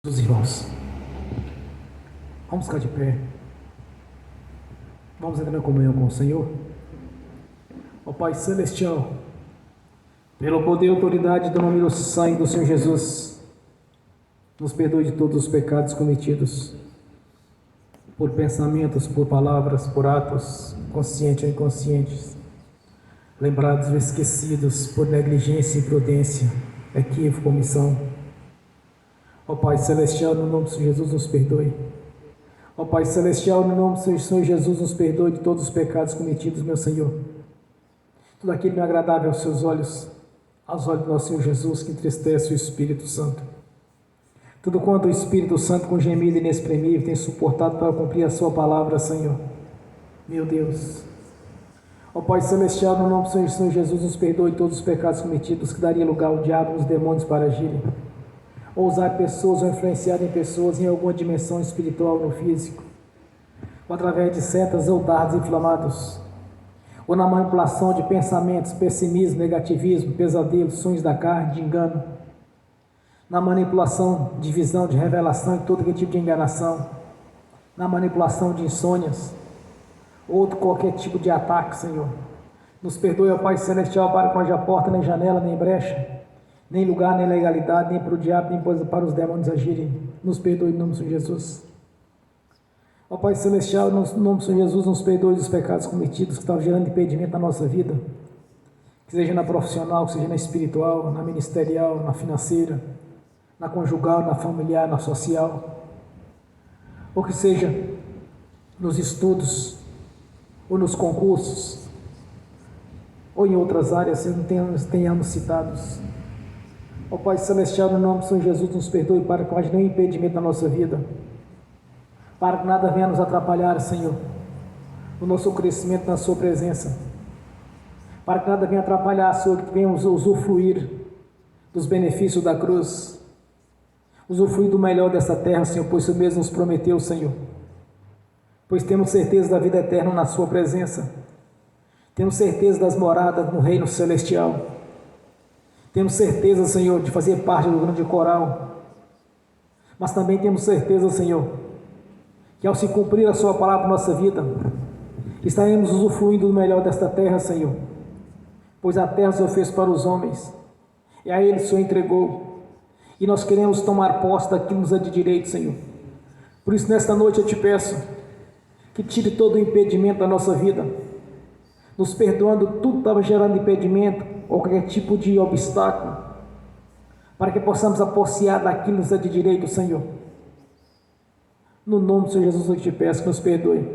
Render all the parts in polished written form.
Dos irmãos, vamos ficar de pé, vamos entrar na comunhão com o Senhor. Ó Pai Celestial, pelo poder e autoridade do nome do sangue do Senhor Jesus, nos perdoe de todos os pecados cometidos, por pensamentos, por palavras, por atos, conscientes ou inconscientes, lembrados ou esquecidos, por negligência e imprudência, equívoco, omissão. Ó Pai Celestial, no nome do Senhor Jesus, nos perdoe. Ó Pai Celestial, no nome do Senhor Jesus, nos perdoe de todos os pecados cometidos, meu Senhor. Tudo aquilo que não é agradável aos seus olhos, aos olhos do nosso Senhor Jesus, que entristece o Espírito Santo. Tudo quanto o Espírito Santo, com gemido inexprimível, tem suportado para cumprir a sua palavra, Senhor. Meu Deus. Ó Pai Celestial, no nome do Senhor Jesus, nos perdoe de todos os pecados cometidos, que daria lugar ao diabo e aos demônios para agirem. Ou usar pessoas ou influenciar em pessoas em alguma dimensão espiritual no físico, ou através de setas ou dardos inflamados, ou na manipulação de pensamentos, pessimismo, negativismo, pesadelos, sonhos da carne, de engano, na manipulação de visão, de revelação e todo tipo de enganação, na manipulação de insônias, outro qualquer tipo de ataque, Senhor. Nos perdoe, ó Pai Celestial, para que não haja porta, nem janela, nem brecha, nem lugar, nem legalidade, nem para o diabo, nem para os demônios agirem. Nos perdoe em nome do Senhor Jesus. Ó Pai Celestial, no nome do Senhor Jesus, nos perdoe dos pecados cometidos que estão gerando impedimento na nossa vida, que seja na profissional, que seja na espiritual, na ministerial, na financeira, na conjugal, na familiar, na social, ou que seja nos estudos, ou nos concursos, ou em outras áreas, se não tenhamos citados. Ó Pai Celestial, no nome do Senhor Jesus, nos perdoe para que não haja nenhum impedimento na nossa vida, para que nada venha nos atrapalhar, Senhor, o nosso crescimento na Sua presença, para que nada venha atrapalhar, Senhor, que venhamos usufruir dos benefícios da cruz, usufruir do melhor dessa terra, Senhor, pois Senhor mesmo nos prometeu, Senhor, pois temos certeza da vida eterna na Sua presença, temos certeza das moradas no reino celestial. Temos certeza, Senhor, de fazer parte do grande coral, mas também temos certeza, Senhor, que ao se cumprir a Sua palavra na nossa vida, estaremos usufruindo do melhor desta terra, Senhor, pois a terra o Senhor fez para os homens, e a eles o Senhor entregou, e nós queremos tomar posse daquilo que nos é de direito, Senhor. Por isso, nesta noite eu te peço que tire todo o impedimento da nossa vida, nos perdoando tudo que estava gerando impedimento, ou qualquer tipo de obstáculo, para que possamos apossar daquilo que nos é de direito, Senhor. No nome do Senhor Jesus, eu te peço que nos perdoe.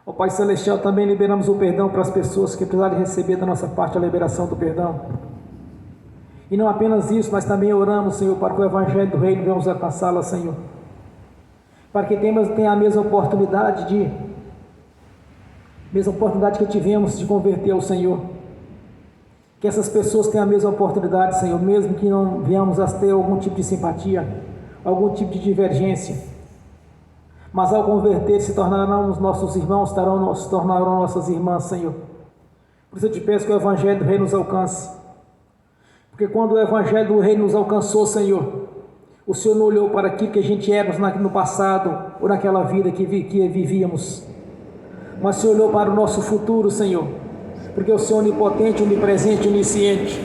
Ó Pai Celestial, também liberamos o perdão para as pessoas que precisarem receber da nossa parte a liberação do perdão. E não apenas isso, nós também oramos, Senhor, para que o Evangelho do Reino venha nos alcançá-la, Senhor. Para que tenha a mesma oportunidade que tivemos de converter ao Senhor. Que essas pessoas tenham a mesma oportunidade, Senhor, mesmo que não venhamos a ter algum tipo de simpatia, algum tipo de divergência, mas ao converter se tornarão os nossos irmãos, se tornarão nossas irmãs, Senhor. Por isso eu te peço que o Evangelho do Reino nos alcance, porque quando o Evangelho do Reino nos alcançou, Senhor, o Senhor não olhou para aquilo que a gente éramos no passado, ou naquela vida que vivíamos, mas o Senhor olhou para o nosso futuro, Senhor, porque o Senhor é onipotente, onipresente, onisciente.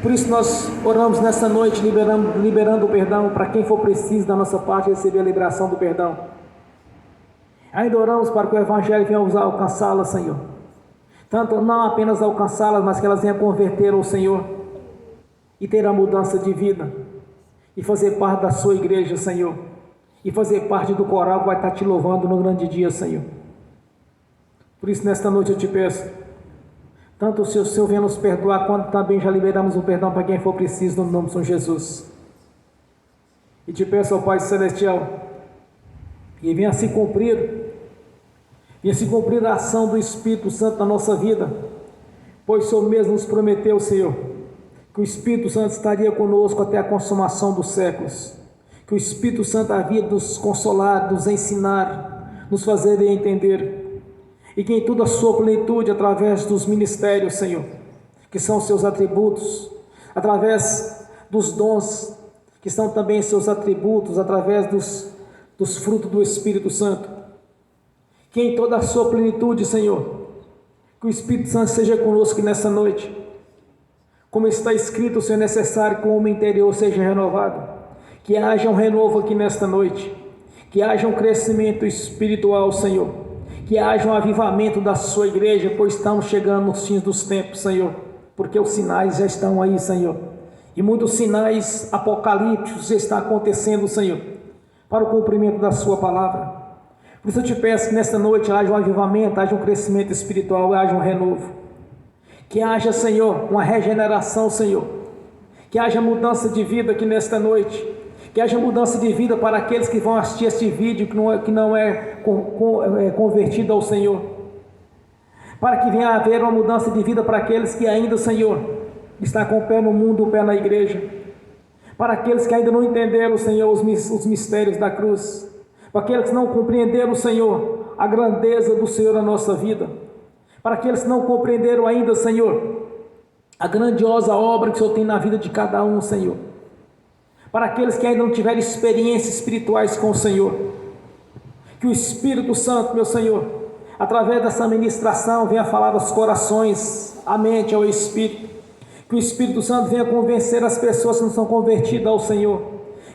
Por isso nós oramos nessa noite, liberando o perdão para quem for preciso da nossa parte receber a liberação do perdão. Ainda oramos para que o Evangelho venha alcançá-las, Senhor, tanto não apenas alcançá-las, mas que elas venham converter ao Senhor e ter a mudança de vida e fazer parte da sua igreja, Senhor, e fazer parte do coral que vai estar te louvando no grande dia, Senhor. Por isso, nesta noite eu te peço, tanto o Senhor venha nos perdoar, quanto também já liberamos o perdão para quem for preciso, no nome de São Jesus. E te peço, ó Pai Celestial, que venha se cumprir a ação do Espírito Santo na nossa vida, pois o Senhor mesmo nos prometeu, Senhor, que o Espírito Santo estaria conosco até a consumação dos séculos, que o Espírito Santo havia de nos consolar, nos ensinar, nos fazer entender, e que em toda a sua plenitude, através dos ministérios, Senhor, que são seus atributos, através dos dons que são também seus atributos através dos frutos do Espírito Santo. Que em toda a sua plenitude, Senhor, que o Espírito Santo seja conosco nessa noite. Como está escrito, Senhor, é necessário que o homem interior seja renovado. Que haja um renovo aqui nesta noite. Que haja um crescimento espiritual, Senhor. Que haja um avivamento da sua igreja, pois estamos chegando nos fins dos tempos, Senhor. Porque os sinais já estão aí, Senhor. E muitos sinais apocalípticos estão acontecendo, Senhor, para o cumprimento da sua palavra. Por isso eu te peço que nesta noite haja um avivamento, haja um crescimento espiritual, haja um renovo. Que haja, Senhor, uma regeneração, Senhor. Que haja mudança de vida aqui nesta noite. Que haja mudança de vida para aqueles que vão assistir este vídeo que não é convertido ao Senhor. Para que venha a haver uma mudança de vida para aqueles que ainda, Senhor, está com o pé no mundo, o pé na igreja. Para aqueles que ainda não entenderam, Senhor, os mistérios da cruz. Para aqueles que não compreenderam, Senhor, a grandeza do Senhor na nossa vida. Para aqueles que não compreenderam ainda, Senhor, a grandiosa obra que o Senhor tem na vida de cada um, Senhor. Para aqueles que ainda não tiveram experiências espirituais com o Senhor. Que o Espírito Santo, meu Senhor, através dessa ministração, venha falar aos corações, à mente, ao Espírito. Que o Espírito Santo venha convencer as pessoas que não são convertidas ao Senhor.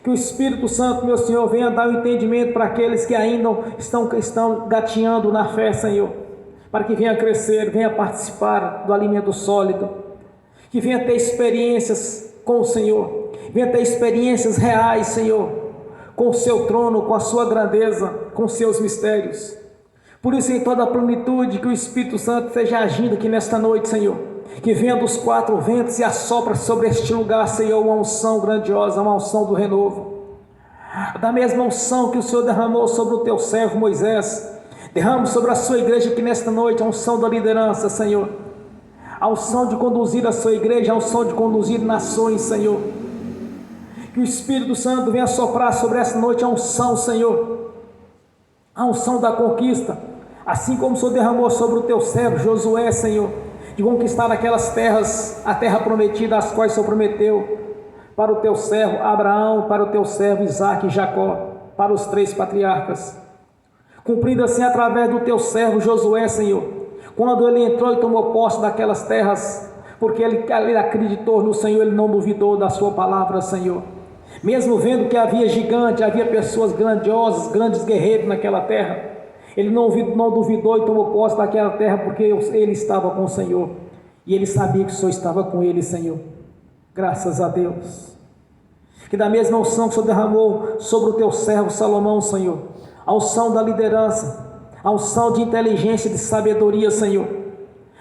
Que o Espírito Santo, meu Senhor, venha dar um entendimento para aqueles que ainda estão gatinhando na fé, Senhor. Para que venha crescer, venha participar do alimento sólido. Que venha ter experiências com o Senhor. Venha ter experiências reais, Senhor, com o seu trono, com a sua grandeza, com os seus mistérios. Por isso, em toda a plenitude, que o Espírito Santo esteja agindo aqui nesta noite, Senhor. Que venha dos quatro ventos e assopra sobre este lugar, Senhor, uma unção grandiosa, uma unção do renovo. Da mesma unção que o Senhor derramou sobre o teu servo Moisés, derrame sobre a sua igreja aqui nesta noite a unção da liderança, Senhor. A unção de conduzir a sua igreja, a unção de conduzir nações, Senhor. Que o Espírito Santo venha soprar sobre essa noite a unção, Senhor. A unção da conquista, assim como o Senhor derramou sobre o teu servo Josué, Senhor, de conquistar aquelas terras, a terra prometida, as quais o Senhor prometeu para o teu servo Abraão, para o teu servo Isaque e Jacó, para os 3 patriarcas, cumprindo assim através do teu servo Josué, Senhor, quando ele entrou e tomou posse daquelas terras, porque ele acreditou no Senhor, ele não duvidou da sua palavra, Senhor, mesmo vendo que havia gigante, havia pessoas grandiosas, grandes guerreiros naquela terra, ele não duvidou e tomou posse daquela terra, porque ele estava com o Senhor, e ele sabia que o Senhor estava com ele, Senhor. Graças a Deus. Que da mesma unção que o Senhor derramou sobre o teu servo Salomão, Senhor, a unção da liderança, a unção de inteligência e de sabedoria, Senhor,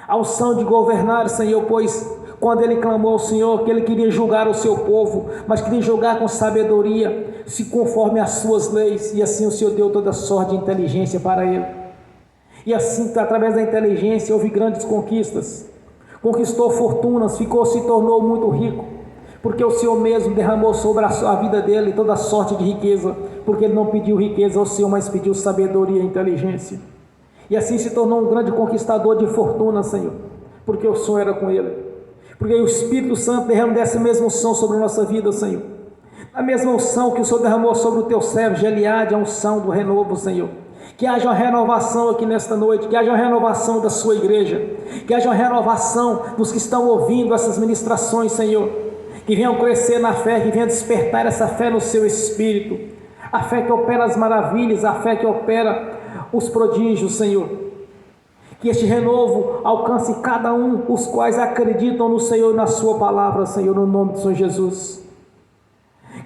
a unção de governar, Senhor, pois quando ele clamou ao Senhor que ele queria julgar o seu povo, mas queria julgar com sabedoria, se conforme as suas leis, e assim o Senhor deu toda sorte de inteligência para ele. E assim, através da inteligência, houve grandes conquistas, conquistou fortunas, se tornou muito rico, porque o Senhor mesmo derramou sobre a vida dele toda sorte de riqueza, porque ele não pediu riqueza ao Senhor, mas pediu sabedoria e inteligência. E assim se tornou um grande conquistador de fortuna, Senhor, porque o Senhor era com ele. Porque o Espírito Santo derrama dessa mesma unção sobre a nossa vida, Senhor. A mesma unção que o Senhor derramou sobre o teu servo Geliade, a unção do renovo, Senhor. Que haja uma renovação aqui nesta noite, que haja uma renovação da sua igreja, que haja uma renovação dos que estão ouvindo essas ministrações, Senhor. Que venham crescer na fé, que venham despertar essa fé no seu espírito. A fé que opera as maravilhas, a fé que opera os prodígios, Senhor. Que este renovo alcance cada um, os quais acreditam no Senhor e na sua palavra, Senhor, no nome do Senhor Jesus.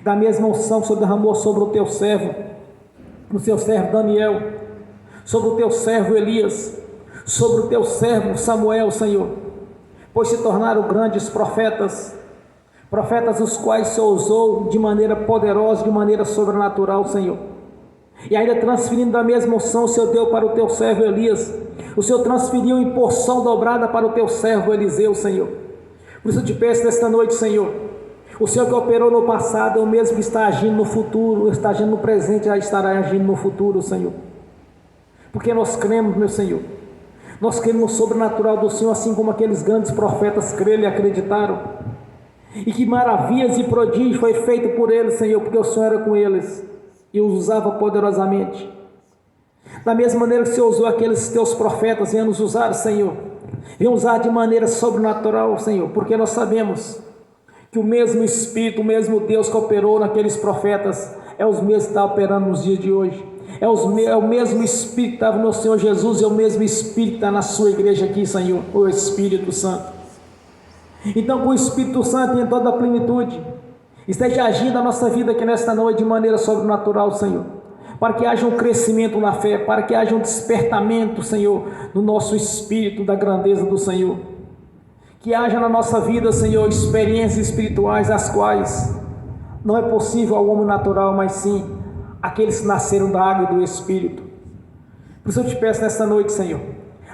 Da mesma unção que o Senhor derramou sobre o teu servo, no seu servo Daniel, sobre o teu servo Elias, sobre o teu servo Samuel, Senhor, pois se tornaram grandes profetas, profetas os quais o Senhor usou de maneira poderosa, de maneira sobrenatural, Senhor. E ainda transferindo da mesma unção, o Senhor deu para o teu servo Elias, o Senhor transferiu em porção dobrada para o teu servo Eliseu, Senhor. Por isso eu te peço nesta noite, Senhor, o Senhor que operou no passado é o mesmo que está agindo no futuro, está agindo no presente, já estará agindo no futuro, Senhor. Porque nós cremos, meu Senhor, nós cremos no sobrenatural do Senhor, assim como aqueles grandes profetas creram e acreditaram. e que maravilhas e prodígios foi feito por eles, Senhor, porque o Senhor era com eles e os usava poderosamente. Da mesma maneira que o Senhor usou aqueles teus profetas, venha nos usar, Senhor, venha usar de maneira sobrenatural, Senhor, porque nós sabemos que o mesmo Espírito, o mesmo Deus que operou naqueles profetas, é os mesmos que está operando nos dias de hoje. É o mesmo Espírito que estava no Senhor Jesus, é o mesmo Espírito que está na sua igreja aqui, Senhor, o Espírito Santo. Então, com o Espírito Santo em toda a plenitude, esteja agindo a nossa vida aqui nesta noite de maneira sobrenatural, Senhor, para que haja um crescimento na fé, para que haja um despertamento, Senhor, no nosso espírito da grandeza do Senhor. Que haja na nossa vida, Senhor, experiências espirituais, as quais não é possível ao homem natural, mas sim aqueles que nasceram da água e do Espírito. Por isso eu te peço nesta noite, Senhor,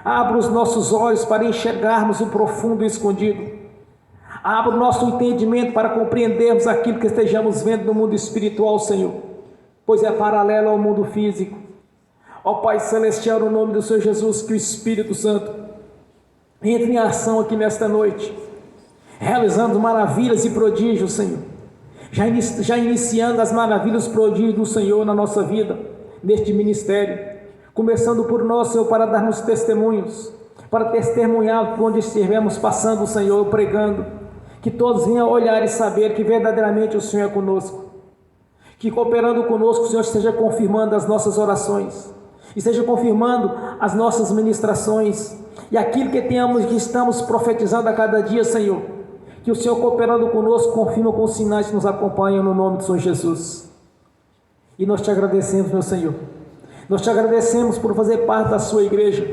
abra os nossos olhos para enxergarmos o profundo e escondido. Abra o nosso entendimento para compreendermos aquilo que estejamos vendo no mundo espiritual, Senhor, pois é paralelo ao mundo físico. Ó Pai Celestial, no nome do Senhor Jesus, que o Espírito Santo entre em ação aqui nesta noite, realizando maravilhas e prodígios, Senhor, já iniciando as maravilhas e prodígios do Senhor na nossa vida, neste ministério, começando por nós, Senhor, para darmos testemunhos, para testemunhar por onde estivermos passando, Senhor, pregando, que todos venham olhar e saber que verdadeiramente o Senhor é conosco, que cooperando conosco o Senhor esteja confirmando as nossas orações, esteja confirmando as nossas ministrações, e aquilo que estamos profetizando a cada dia, Senhor, que o Senhor cooperando conosco confirma com os sinais que nos acompanham no nome de Senhor Jesus. E nós te agradecemos, meu Senhor, nós te agradecemos por fazer parte da sua igreja,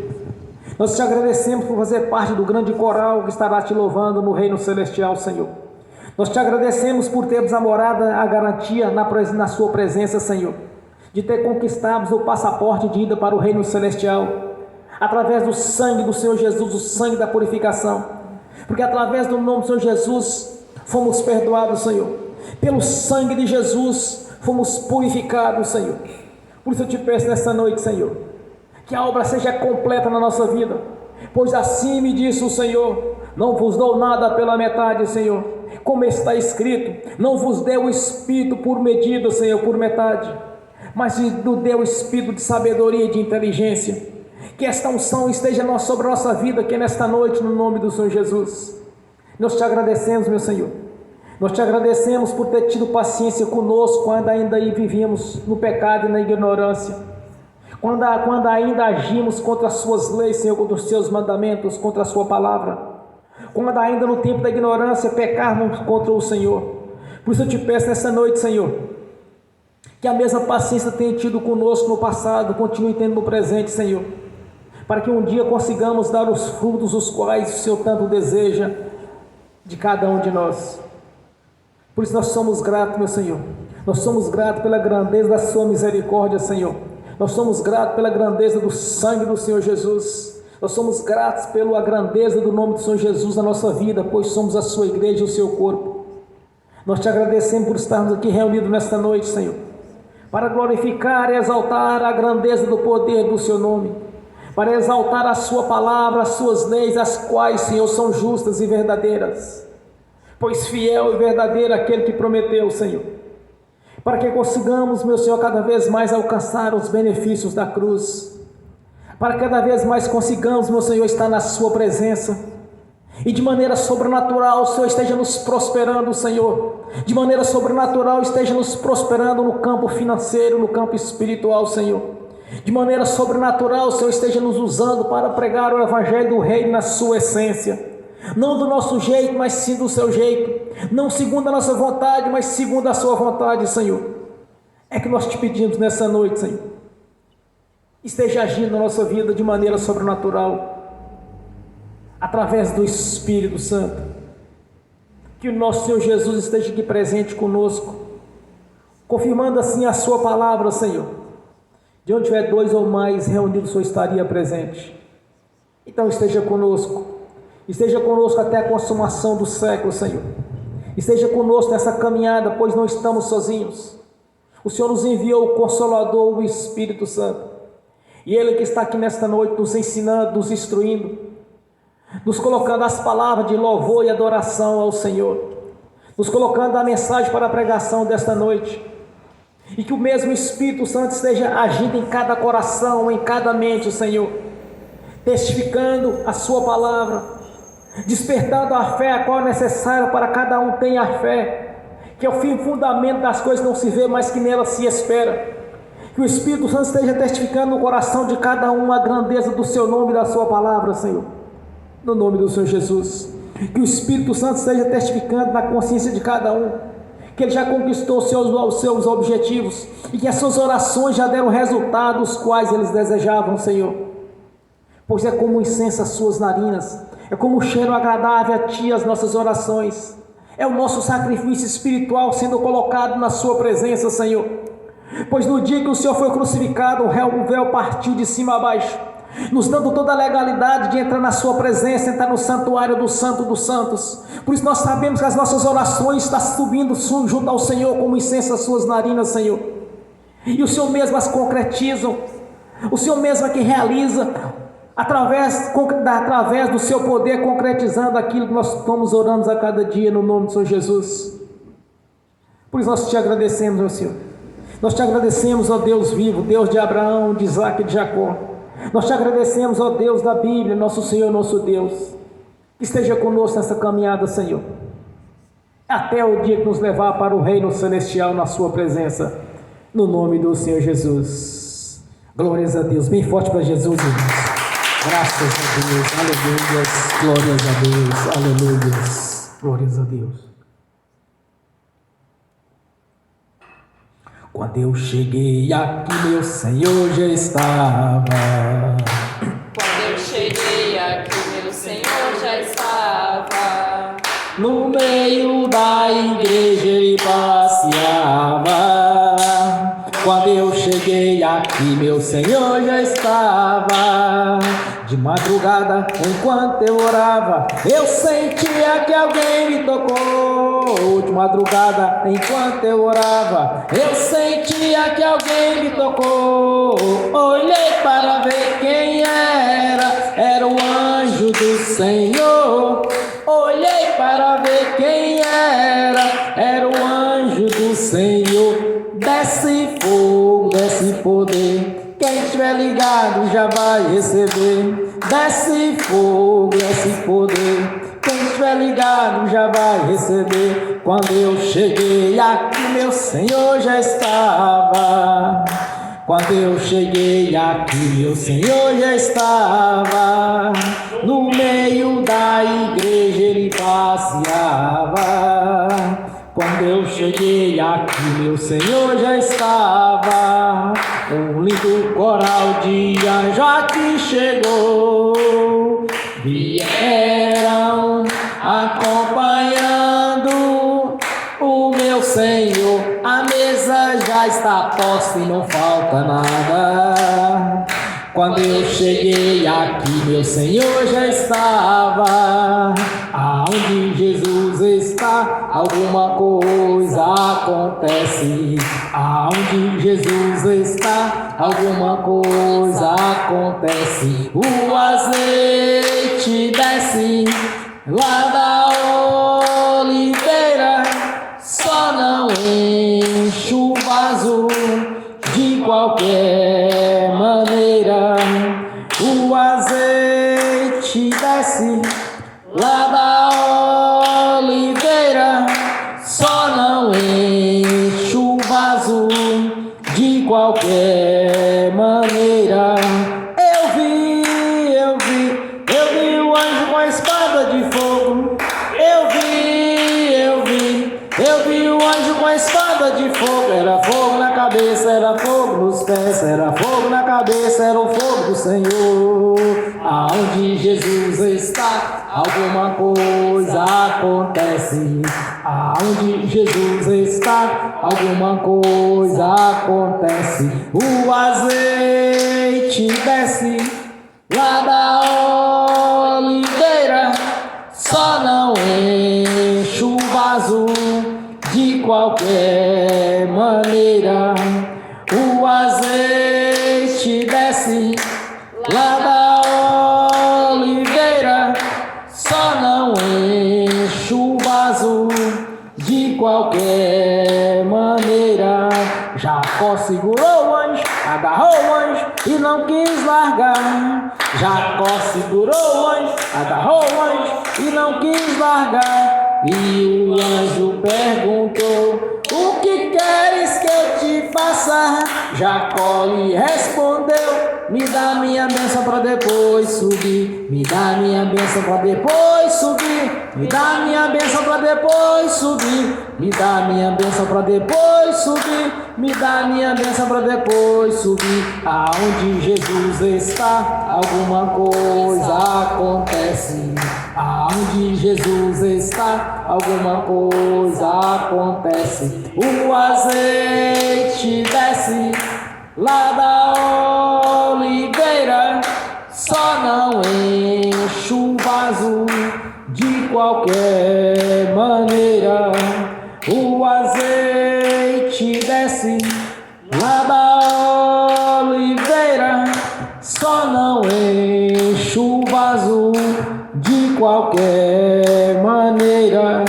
nós te agradecemos por fazer parte do grande coral que estará te louvando no reino celestial, Senhor. Nós te agradecemos por termos a morada, a garantia na sua presença, Senhor, de ter conquistado o passaporte de ida para o reino celestial, através do sangue do Senhor Jesus, o sangue da purificação, porque através do nome do Senhor Jesus fomos perdoados, Senhor, pelo sangue de Jesus fomos purificados, Senhor. Por isso eu te peço nesta noite, Senhor, que a obra seja completa na nossa vida, pois assim me disse o Senhor: não vos dou nada pela metade, Senhor, como está escrito, não vos dei o Espírito por medida, Senhor, por metade, mas nos deu o Espírito de sabedoria e de inteligência. Que esta unção esteja sobre a nossa vida aqui nesta noite, no nome do Senhor Jesus. Nós te agradecemos, meu Senhor, nós te agradecemos por ter tido paciência conosco quando ainda vivíamos no pecado e na ignorância, quando ainda agimos contra as suas leis, Senhor, contra os seus mandamentos, contra a sua palavra, quando ainda no tempo da ignorância pecarmos contra o Senhor. Por isso eu te peço nessa noite, Senhor, que a mesma paciência tenha tido conosco no passado, continue tendo no presente, Senhor, para que um dia consigamos dar os frutos os quais o Senhor tanto deseja de cada um de nós. Por isso nós somos gratos, meu Senhor, nós somos gratos pela grandeza da sua misericórdia, Senhor, nós somos gratos pela grandeza do sangue do Senhor Jesus, nós somos gratos pela grandeza do nome do Senhor Jesus na nossa vida, pois somos a sua igreja e o seu corpo. Nós te agradecemos por estarmos aqui reunidos nesta noite, Senhor, para glorificar e exaltar a grandeza do poder do seu nome, para exaltar a sua palavra, as suas leis, as quais, Senhor, são justas e verdadeiras, pois fiel e verdadeiro é aquele que prometeu, Senhor, para que consigamos, meu Senhor, cada vez mais alcançar os benefícios da cruz, para que cada vez mais consigamos, meu Senhor, estar na sua presença, e de maneira sobrenatural o Senhor esteja nos prosperando, Senhor, de maneira sobrenatural esteja nos prosperando no campo financeiro, no campo espiritual, Senhor, de maneira sobrenatural o Senhor esteja nos usando para pregar o evangelho do reino na sua essência, não do nosso jeito, mas sim do seu jeito, não segundo a nossa vontade, mas segundo a sua vontade, Senhor. É que nós te pedimos nessa noite, Senhor, esteja agindo na nossa vida de maneira sobrenatural, através do Espírito Santo, que o nosso Senhor Jesus esteja aqui presente conosco, confirmando assim a sua palavra, Senhor. De onde tiver 2 ou mais reunidos, o Senhor estaria presente. Então esteja conosco até a consumação do século, Senhor. Esteja conosco nessa caminhada, pois não estamos sozinhos. O Senhor nos enviou o Consolador, o Espírito Santo, e Ele que está aqui nesta noite nos ensinando, nos instruindo, nos colocando as palavras de louvor e adoração ao Senhor, nos colocando a mensagem para a pregação desta noite. E que o mesmo Espírito Santo esteja agindo em cada coração, em cada mente, Senhor, testificando a sua palavra, despertando a fé a qual é necessária para cada um tenha a fé, que é o fim e fundamento das coisas que não se vê, mas que nela se espera. Que o Espírito Santo esteja testificando no coração de cada um a grandeza do seu nome e da sua palavra, Senhor, no nome do Senhor Jesus. Que o Espírito Santo esteja testificando na consciência de cada um que ele já conquistou os seus objetivos e que as suas orações já deram resultados os quais eles desejavam, Senhor. Pois é como incenso as suas narinas, é como um cheiro agradável a Ti as nossas orações, é o nosso sacrifício espiritual sendo colocado na Sua presença, Senhor. Pois no dia que o Senhor foi crucificado, o véu partiu de cima a baixo, nos dando toda a legalidade de entrar na sua presença, entrar no santuário do Santo dos Santos. Por isso nós sabemos que as nossas orações estão subindo junto ao Senhor como incenso às suas narinas, Senhor, e o Senhor mesmo as concretiza, o Senhor mesmo é que realiza através do seu poder, concretizando aquilo que nós estamos orando a cada dia no nome do Senhor Jesus. Por isso nós te agradecemos, meu Senhor. Nós te agradecemos, ó Deus vivo, Deus de Abraão, de Isaac e de Jacó. Nós te agradecemos, ó Deus da Bíblia, nosso Senhor, nosso Deus, que esteja conosco nessa caminhada, Senhor, até o dia que nos levar para o reino celestial na sua presença, no nome do Senhor Jesus. Glórias a Deus, bem forte para Jesus, irmãos. Graças a Deus, aleluias, glórias a Deus, aleluias, glórias a Deus. Quando eu cheguei aqui, meu Senhor já estava. Quando eu cheguei aqui, meu Senhor já estava. No meio da igreja ele passeava. Quando eu cheguei aqui, meu Senhor já estava. De madrugada, enquanto eu orava, eu sentia que alguém me tocou. De madrugada, enquanto eu orava, eu sentia que alguém me tocou. Olhei para ver quem era o anjo do Senhor. Olhei para ver quem era o anjo do Senhor. Desce fogo, desce poder. Quem estiver ligado já vai receber. Desce fogo, desce poder. Quem estiver ligado já vai receber. Quando eu cheguei aqui, meu Senhor já estava. Quando eu cheguei aqui, meu Senhor já estava. No meio da igreja ele passeava. Quando eu cheguei aqui, meu Senhor já estava. Um lindo coral de anjos aqui chegou. Vieram acompanhando o meu Senhor. A mesa já está posta e não falta nada. Quando eu cheguei aqui, meu Senhor já estava. Aonde Jesus está, alguma coisa acontece. Aonde Jesus está, alguma coisa acontece. O azeite desce lá da oliveira, só não enche o vaso de qualquer maneira. O azeite desce lá da oliveira, só não enche o vaso de qualquer maneira. Eu vi o anjo com a espada de fogo. Eu vi o anjo com a espada de fogo. Era fogo na cabeça, era fogo nos pés, era fogo na cabeça, era o fogo do Senhor. Aonde Jesus está, alguma coisa acontece. Aonde Jesus está, alguma coisa acontece. O azeite desce lá da oliveira, só não enche o vaso de qualquer maneira. O azeite desce lá da oliveira, só não enche o vaso de Jacó segurou o anjo, agarrou o anjo e não quis largar. Jacó segurou o anjo, agarrou o anjo e não quis largar. E o anjo perguntou: o que queres que eu te faça? Jacó lhe respondeu: me dá minha bênção para depois subir. Me dá minha bênção para depois subir. Me dá minha bênção para depois subir. Me dá minha bênção para depois subir. Me dá minha bênção para depois subir. Aonde Jesus está, alguma coisa acontece. Aonde Jesus está, alguma coisa acontece. O azeite desce lá da oliveira, só não enche o vaso de qualquer maneira. O azeite desce lá da oliveira, só não enche o vaso de qualquer maneira.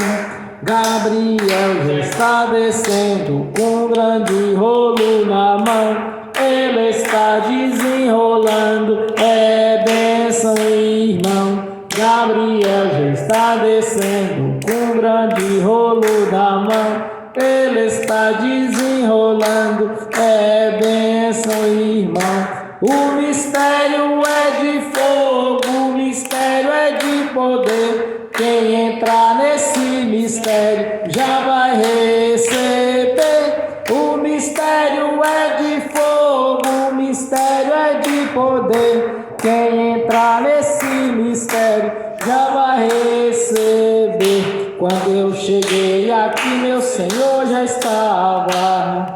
Gabriel já está descendo com um grande rolo na mão. Ele está desenrolando, é bênção, irmão. Gabriel já está descendo com um grande rolo na mão. Ele está desenrolando, é bênção, irmão. O mistério é de fogo, o mistério é de poder. Quem entrar nesse mistério já vai receber. O mistério é de fogo, o mistério é de poder. Quem entrar nesse mistério já vai receber. Quando eu cheguei aqui, meu Senhor já estava.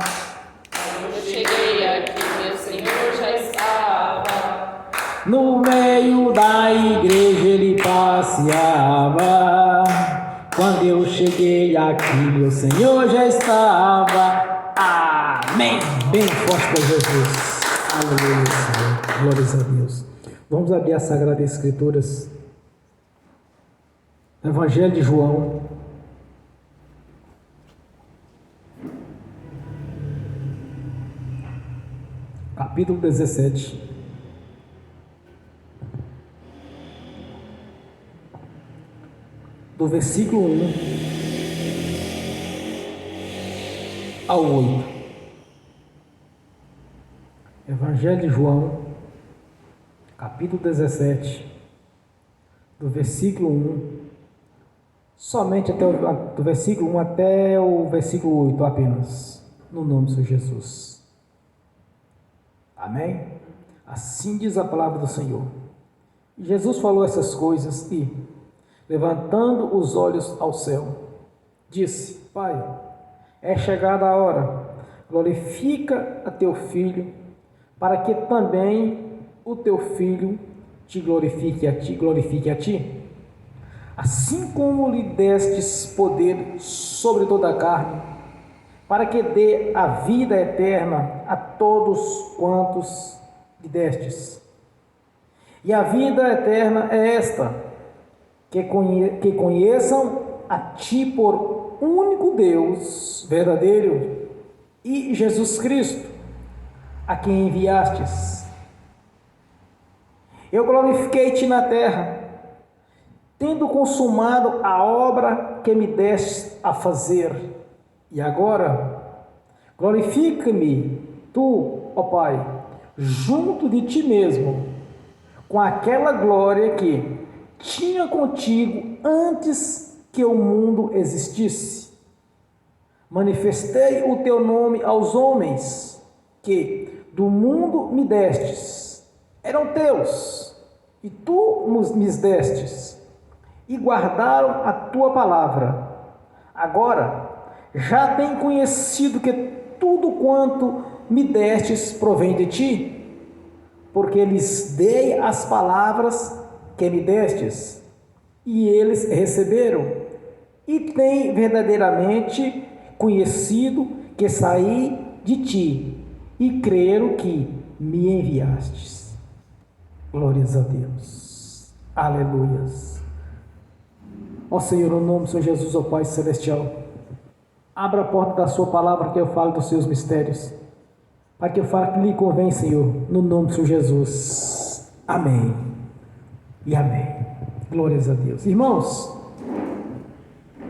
Quando eu cheguei aqui, meu Senhor já estava. No meio da igreja ele passeava. Quando eu cheguei aqui, meu Senhor já estava. Amém. Bem forte para Jesus. Aleluia, Senhor. Glórias a Deus. Vamos abrir as Sagradas Escrituras. Evangelho de João. Capítulo 17. Do versículo 1 ao 8. Evangelho de João, capítulo 17, do versículo 1, somente até do versículo 1 até o versículo 8 apenas, no nome do Senhor Jesus. Amém? Assim diz a palavra do Senhor. Jesus falou essas coisas e, levantando os olhos ao céu, disse: Pai, é chegada a hora, glorifica a teu Filho, para que também o teu Filho te glorifique a ti. Assim como lhe destes poder sobre toda a carne, para que dê a vida eterna a todos quantos lhe destes. E a vida eterna é esta: que conheçam a ti por único Deus verdadeiro e Jesus Cristo, a quem enviastes. Eu glorifiquei-te na terra, tendo consumado a obra que me deste a fazer. E agora, glorifica-me tu, ó Pai, junto de ti mesmo, com aquela glória que tinha contigo antes que o mundo existisse. Manifestei o teu nome aos homens, que do mundo me destes, eram teus, e tu me destes, e guardaram a tua palavra. Agora já têm conhecido que tudo quanto me destes provém de ti, porque lhes dei as palavras que me destes, e eles receberam, e têm verdadeiramente conhecido que saí de ti, e creram que me enviastes. Glórias a Deus. Aleluias. Ó Senhor, no nome do Senhor Jesus, ó Pai Celestial, Abra a porta da sua palavra para que eu fale dos seus mistérios. Para que eu fale que lhe convém, Senhor, no nome do Senhor Jesus. Amém. E amém. Glórias a Deus. Irmãos,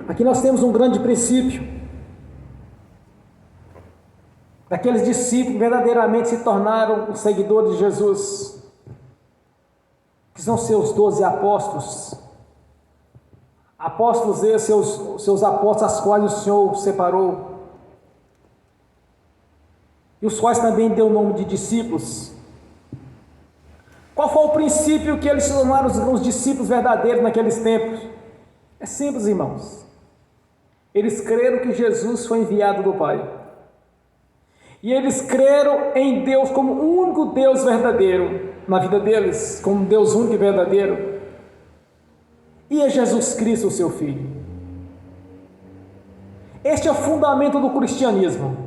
aqui nós temos um grande princípio. Daqueles discípulos que verdadeiramente se tornaram os seguidores de Jesus, que são seus 12 apóstolos. Apóstolos esses, seus apóstolos, as quais o Senhor separou, e os quais também deu o nome de discípulos. Qual foi o princípio que eles se tornaram os discípulos verdadeiros naqueles tempos? É simples, irmãos. Eles creram que Jesus foi enviado do Pai. E eles creram em Deus como o único Deus verdadeiro na vida deles, como Deus único e verdadeiro. E é Jesus Cristo, o seu Filho. Este é o fundamento do cristianismo.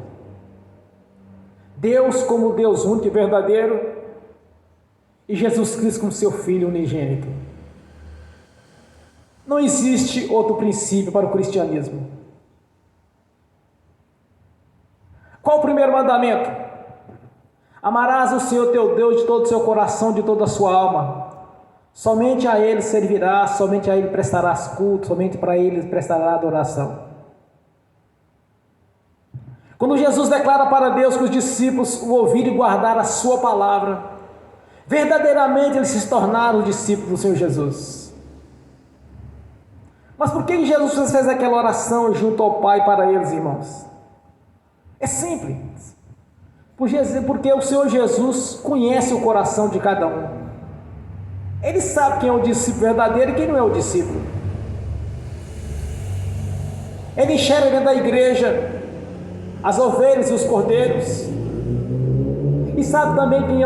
Deus como Deus único e verdadeiro, e Jesus Cristo como seu Filho unigênito. Não existe outro princípio para o cristianismo. Qual o primeiro mandamento? Amarás o Senhor teu Deus de todo o seu coração, de toda a sua alma. Somente a Ele servirás, somente a Ele prestarás culto, somente para Ele prestará adoração. Quando Jesus declara para Deus que os discípulos o ouviram e guardaram a sua palavra, verdadeiramente eles se tornaram discípulos do Senhor Jesus. Mas por que Jesus fez aquela oração junto ao Pai para eles, irmãos? É simples. Porque o Senhor Jesus conhece o coração de cada um. Ele sabe quem é o discípulo verdadeiro e quem não é o discípulo. Ele enxerga dentro da igreja as ovelhas e os cordeiros. E sabe também quem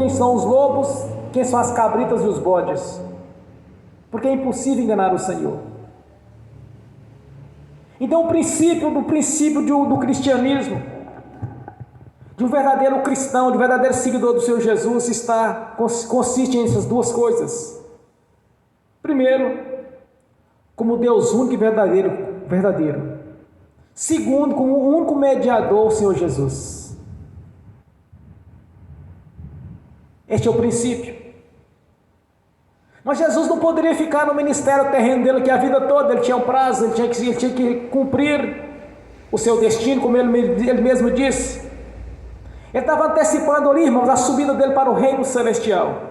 são os lobos, quem são as cabritas e os bodes. Porque é impossível enganar o Senhor. Então o princípio do cristianismo, de um verdadeiro cristão, de um verdadeiro seguidor do Senhor Jesus, consiste nessas duas coisas. Primeiro, como Deus único e verdadeiro. Segundo, como o único mediador, o Senhor Jesus. Este é o princípio. Mas Jesus não poderia ficar no ministério terreno dele, que a vida toda ele tinha um prazo, ele tinha que cumprir o seu destino, como ele mesmo disse. Ele estava antecipando ali, irmãos, a subida dele para o reino celestial.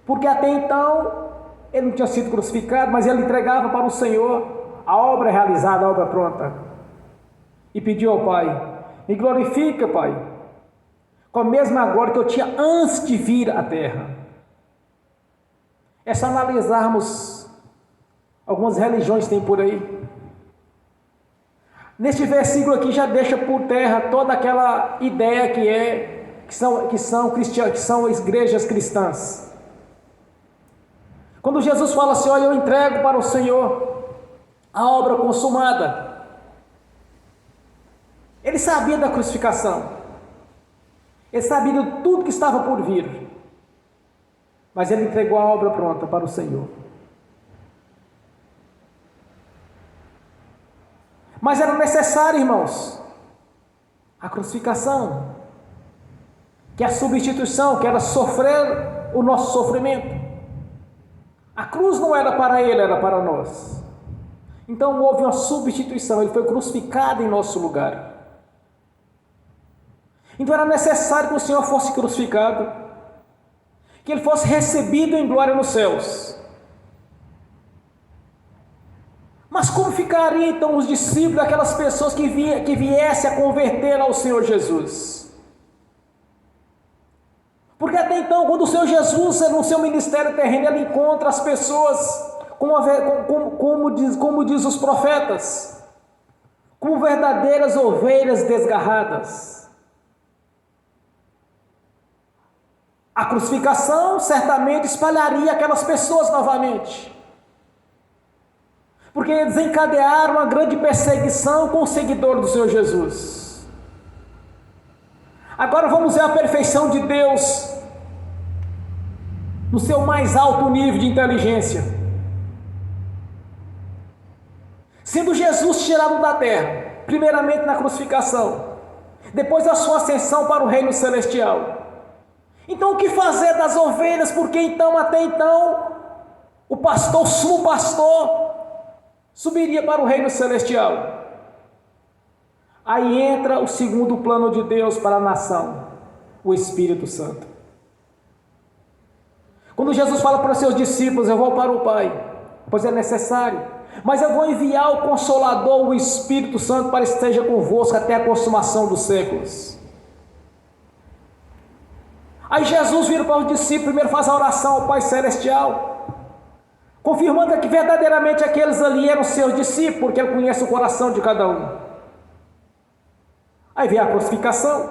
Porque até então, ele não tinha sido crucificado, mas ele entregava para o Senhor a obra realizada, a obra pronta. E pediu ao Pai: me glorifica, Pai, com a mesma glória que eu tinha antes de vir à terra. É só analisarmos algumas religiões que tem por aí. Neste versículo aqui já deixa por terra toda aquela ideia que são igrejas cristãs. Quando Jesus fala assim: olha, eu entrego para o Senhor a obra consumada. Ele sabia da crucificação. Ele sabia de tudo que estava por vir. Mas ele entregou a obra pronta para o Senhor. Mas era necessário, irmãos, a crucificação, que é a substituição, que era sofrer o nosso sofrimento. A cruz não era para ele, era para nós. Então houve uma substituição, ele foi crucificado em nosso lugar. Então era necessário que o Senhor fosse crucificado, que ele fosse recebido em glória nos céus. Mas como ficariam então os discípulos, aquelas pessoas que viessem a converter ao Senhor Jesus? Porque até então, quando o Senhor Jesus, no seu ministério terreno, ele encontra as pessoas, como diz os profetas, como verdadeiras ovelhas desgarradas. A crucificação certamente espalharia aquelas pessoas novamente, porque desencadearam uma grande perseguição com o seguidor do Senhor Jesus. Agora vamos ver a perfeição de Deus no seu mais alto nível de inteligência. Sendo Jesus tirado da terra, primeiramente na crucificação, depois da sua ascensão para o reino celestial. Então o que fazer das ovelhas? Porque então, até então, o pastor, o sumo pastor, subiria para o reino celestial. Aí entra o segundo plano de Deus para a nação, o Espírito Santo. Quando Jesus fala para os seus discípulos: eu vou para o Pai, pois é necessário, mas eu vou enviar o Consolador, o Espírito Santo, para que esteja convosco até a consumação dos séculos. Aí Jesus vira para os discípulos, primeiro faz a oração ao Pai Celestial, confirmando que verdadeiramente aqueles ali eram seus discípulos, porque Ele conhece o coração de cada um. Aí vem a crucificação,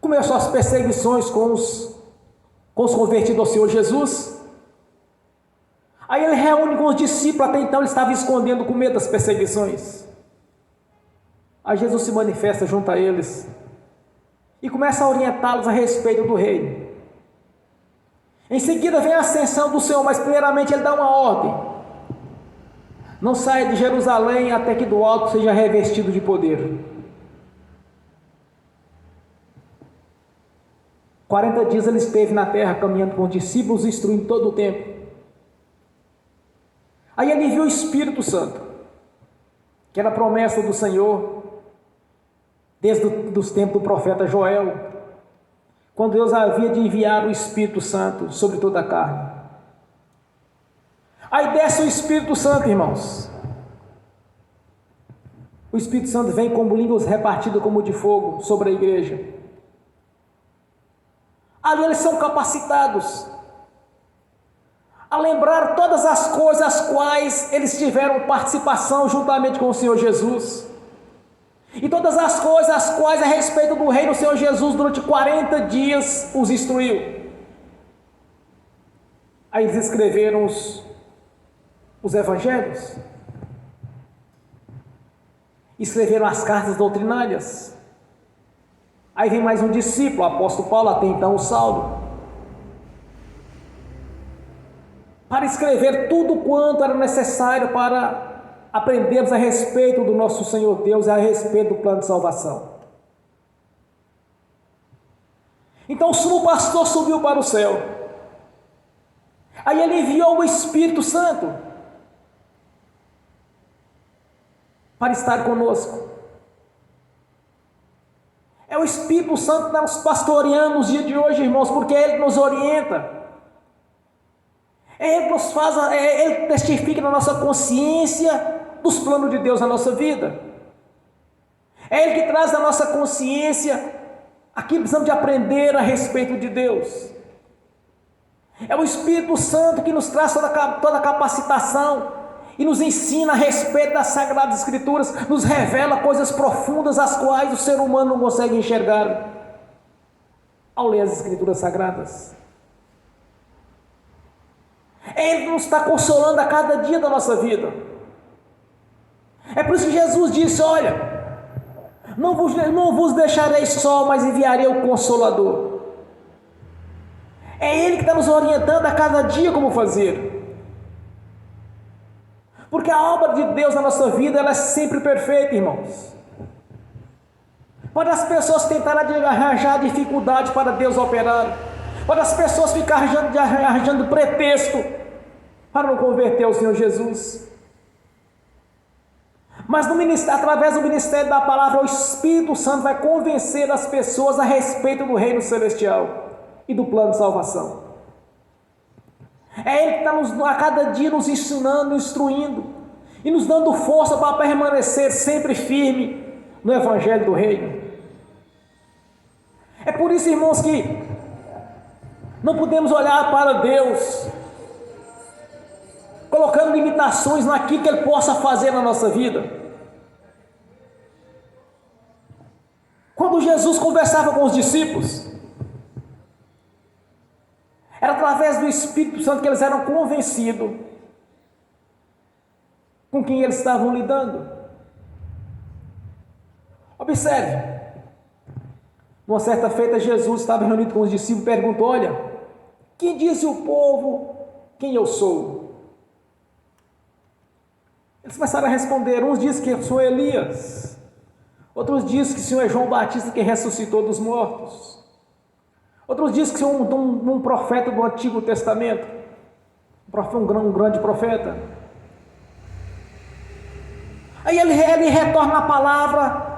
começou as perseguições com os convertidos ao Senhor Jesus. Aí Ele reúne com os discípulos, até então Ele estava escondendo com medo das perseguições. Aí Jesus se manifesta junto a eles e começa a orientá-los a respeito do reino. Em seguida vem a ascensão do Senhor, mas primeiramente Ele dá uma ordem: não saia de Jerusalém até que do alto seja revestido de poder. 40 dias Ele esteve na terra caminhando com os discípulos, instruindo todo o tempo. Aí Ele enviou o Espírito Santo, que era a promessa do Senhor desde os tempos do profeta Joel, quando Deus havia de enviar o Espírito Santo sobre toda a carne. Aí desce o Espírito Santo, irmãos. O Espírito Santo vem como línguas repartidas como de fogo sobre a igreja. Ali eles são capacitados a lembrar todas as coisas as quais eles tiveram participação juntamente com o Senhor Jesus, e todas as coisas as quais a respeito do reino do Senhor Jesus durante 40 dias os instruiu. Aí eles escreveram os evangelhos, escreveram as cartas doutrinárias. Aí vem mais um discípulo, o apóstolo Paulo, até então o Saulo, para escrever tudo quanto era necessário para aprendermos a respeito do nosso Senhor Deus e a respeito do plano de salvação. Então o sumo pastor subiu para o céu. Aí Ele enviou o Espírito Santo para estar conosco. É o Espírito Santo que nos pastoreando nos dias de hoje, irmãos, porque é Ele que nos orienta. É Ele que nos faz, Ele que testifica na nossa consciência dos planos de Deus na nossa vida. É Ele que traz na nossa consciência aquilo que precisamos de aprender a respeito de Deus. É o Espírito Santo que nos traz toda a capacitação e nos ensina a respeito das Sagradas Escrituras, nos revela coisas profundas as quais o ser humano não consegue enxergar ao ler as Escrituras Sagradas. Ele nos está consolando a cada dia da nossa vida. É por isso que Jesus disse: olha, não vos deixarei só, mas enviarei o Consolador. É Ele que está nos orientando a cada dia como fazer. Porque a obra de Deus na nossa vida, ela é sempre perfeita, irmãos. Quando as pessoas tentarem arranjar dificuldade para Deus operar, quando as pessoas ficarem arranjando pretexto para não converter ao Senhor Jesus, mas através do ministério da palavra, o Espírito Santo vai convencer as pessoas a respeito do reino celestial e do plano de salvação. É Ele que está a cada dia nos ensinando, instruindo e nos dando força para permanecer sempre firme no Evangelho do Reino. É por isso, irmãos, que não podemos olhar para Deus colocando limitações naquilo que Ele possa fazer na nossa vida. Quando Jesus conversava com os discípulos, era através do Espírito Santo que eles eram convencidos com quem eles estavam lidando. Observe, uma certa feita Jesus estava reunido com os discípulos e perguntou: olha, quem diz o povo quem eu sou? Eles começaram a responder. Uns dizem que eu sou Elias, outros dizem que o Senhor é João Batista que ressuscitou dos mortos, outros dizem que o Senhor é um profeta do Antigo Testamento, um grande profeta. Aí ele retorna a palavra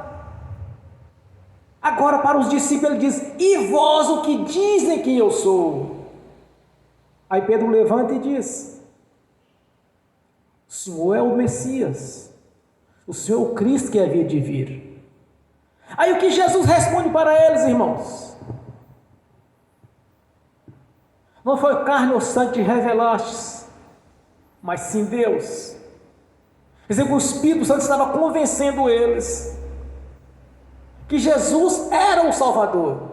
agora para os discípulos. Ele diz: e vós o que dizem que eu sou? Aí Pedro levanta e diz: o Senhor é o Messias, o Senhor é o Cristo que havia de vir. Aí o que Jesus responde para eles, irmãos? Não foi carne ou sangue que revelastes, mas sim Deus. Quer dizer, o Espírito Santo estava convencendo eles que Jesus era o Salvador.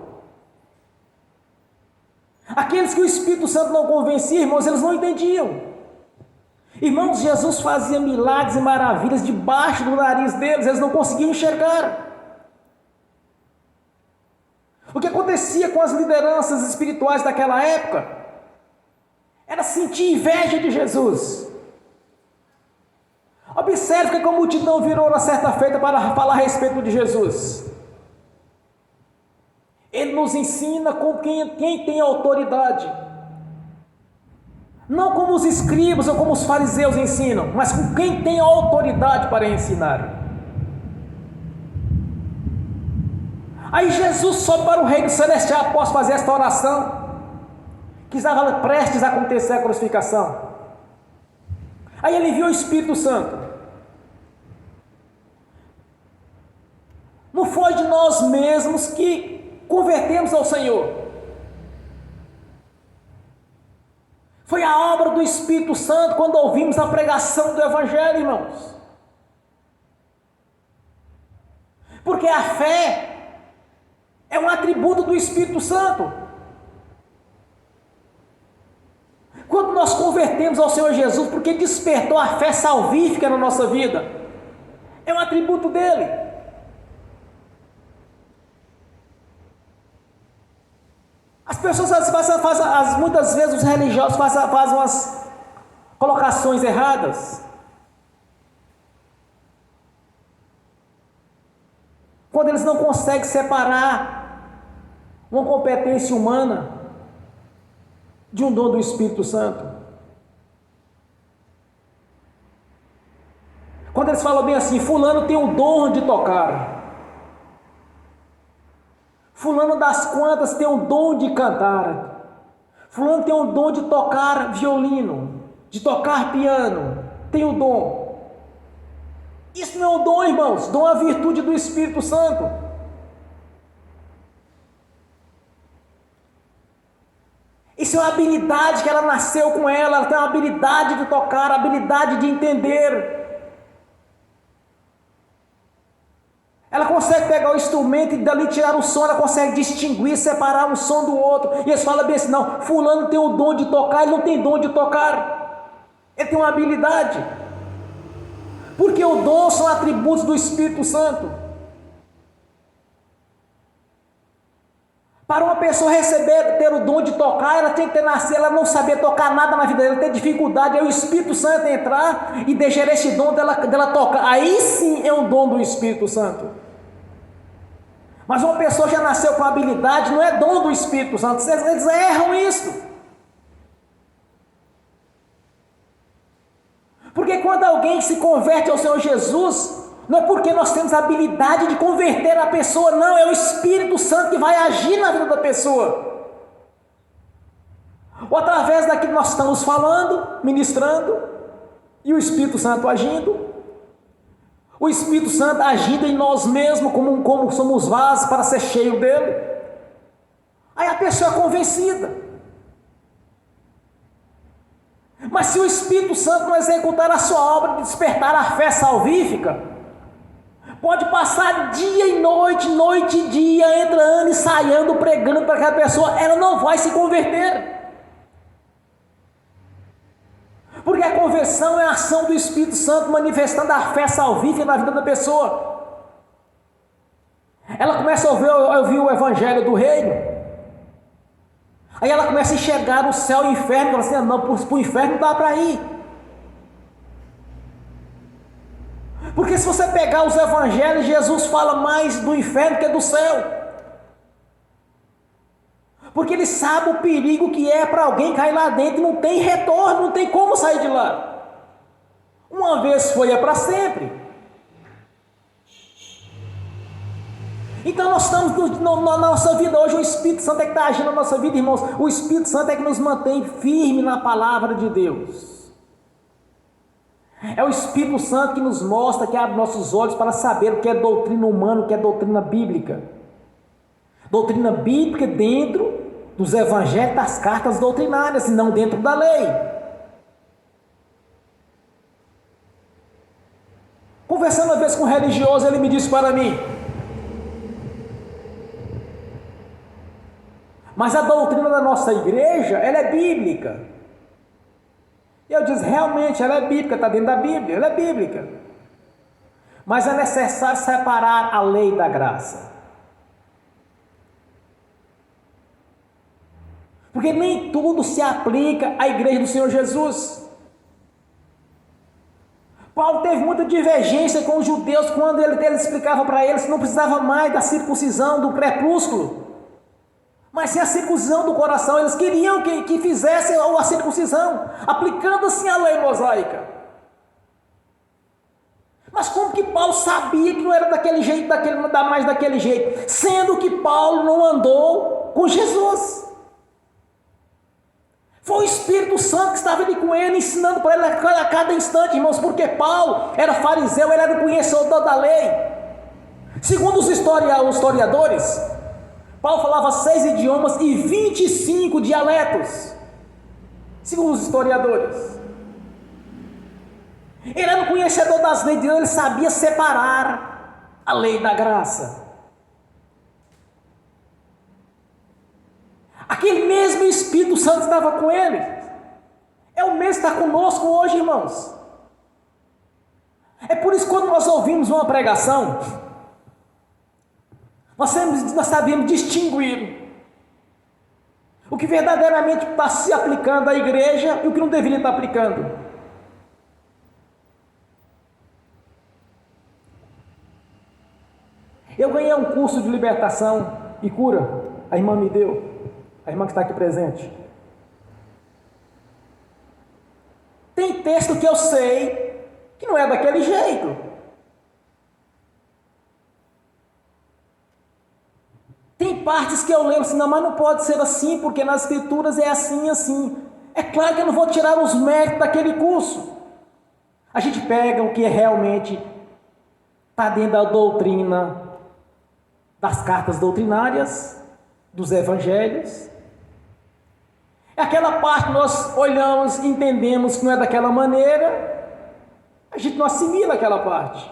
Aqueles que o Espírito Santo não convencia, irmãos, eles não entendiam. Irmãos, Jesus fazia milagres e maravilhas debaixo do nariz deles, eles não conseguiam enxergar. O que acontecia com as lideranças espirituais daquela época era sentir inveja de Jesus. Observe que a multidão virou na certa feita para falar a respeito de Jesus. Ele nos ensina com quem tem autoridade. Não como os escribas ou como os fariseus ensinam, mas com quem tem autoridade para ensinar. Aí Jesus sobe para o reino celestial após fazer esta oração, que estava prestes a acontecer a crucificação. Aí ele viu o Espírito Santo. Não foi de nós mesmos que convertemos ao Senhor. Foi a obra do Espírito Santo quando ouvimos a pregação do Evangelho, irmãos. Porque a fé é um atributo do Espírito Santo. Quando nós convertemos ao Senhor Jesus, porque despertou a fé salvífica na nossa vida, é um atributo dele. As pessoas muitas vezes os religiosos fazem umas colocações erradas. Quando eles não conseguem separar uma competência humana de um dom do Espírito Santo. Quando eles falam bem assim: fulano tem o dom de tocar, fulano das quantas tem o dom de cantar, fulano tem o dom de tocar violino, de tocar piano, tem o dom. Isso não é o dom, irmãos. Dom é a virtude do Espírito Santo. Isso é uma habilidade que ela nasceu com ela tem a habilidade de tocar, a habilidade de entender. Ela consegue pegar o instrumento e dali tirar o som, ela consegue distinguir, separar um som do outro. E eles falam bem assim: não, fulano tem o dom de tocar, ele não tem dom de tocar. Ele tem uma habilidade. Porque o dom são atributos do Espírito Santo. Para uma pessoa ter o dom de tocar, ela tem que ter nascido, ela não saber tocar nada na vida dela, ter dificuldade, aí o Espírito Santo entrar e deixar esse dom dela tocar. Aí sim é um dom do Espírito Santo. Mas uma pessoa já nasceu com habilidade, não é dom do Espírito Santo. Eles erram isso. Porque quando alguém se converte ao Senhor Jesus, não é porque nós temos a habilidade de converter a pessoa, não, é o Espírito Santo que vai agir na vida da pessoa. Ou através daquilo que nós estamos falando, ministrando, e o Espírito Santo agindo. O Espírito Santo agindo em nós mesmos, como somos vasos para ser cheio dele. Aí a pessoa é convencida. Mas se o Espírito Santo não executar a sua obra de despertar a fé salvífica, pode passar dia e noite, noite e dia, entrando e saindo, pregando para aquela pessoa, ela não vai se converter. Porque a conversão é a ação do Espírito Santo manifestando a fé salvífica na vida da pessoa. Ela começa a ouvir o Evangelho do Reino. Aí ela começa a enxergar o céu e o inferno, e fala assim: não, para o inferno não dá para ir. Porque se você pegar os evangelhos, Jesus fala mais do inferno que do céu. Porque ele sabe o perigo que é para alguém cair lá dentro e não tem retorno, não tem como sair de lá. Uma vez foi, é para sempre. Então nós estamos na nossa vida hoje, o Espírito Santo é que está agindo na nossa vida, irmãos. O Espírito Santo é que nos mantém firme na palavra de Deus. É o Espírito Santo que nos mostra, que abre nossos olhos para saber o que é doutrina humana, o que é doutrina bíblica. Doutrina bíblica dentro dos evangelhos, das cartas doutrinárias, e não dentro da lei. Conversando uma vez com um religioso, ele me disse para mim: mas a doutrina da nossa igreja, ela é bíblica. E eu disse: realmente, ela é bíblica, está dentro da Bíblia, ela é bíblica. Mas é necessário separar a lei da graça. Porque nem tudo se aplica à igreja do Senhor Jesus. Paulo teve muita divergência com os judeus quando ele explicava para eles que não precisava mais da circuncisão do crepúsculo, mas sim a circuncisão do coração. Eles queriam que fizessem a circuncisão, aplicando assim a lei mosaica. Mas como que Paulo sabia que não era daquele jeito, mais daquele jeito, sendo que Paulo não andou com Jesus? Foi o Espírito Santo que estava ali com ele, ensinando para ele a cada instante, irmãos, porque Paulo era fariseu, ele era o conhecedor da lei. Segundo os historiadores, Paulo falava 6 idiomas e 25 dialetos. Segundo os historiadores, ele era o conhecedor das leis de Deus, ele sabia separar a lei da graça. Aquele mesmo Espírito Santo estava com ele. É o mesmo que está conosco hoje, irmãos. É por isso que quando nós ouvimos uma pregação, nós sabemos distinguir o que verdadeiramente está se aplicando à igreja e o que não deveria estar aplicando. Eu ganhei um curso de libertação e cura, a irmã me deu. A irmã que está aqui presente. Tem texto que eu sei que não é daquele jeito. Tem partes que eu lembro assim, não, mas não pode ser assim, porque nas escrituras é assim e assim. É claro que eu não vou tirar os méritos daquele curso. A gente pega o que realmente está dentro da doutrina, das cartas doutrinárias, dos evangelhos. É aquela parte que nós olhamos e entendemos que não é daquela maneira, a gente não assimila aquela parte.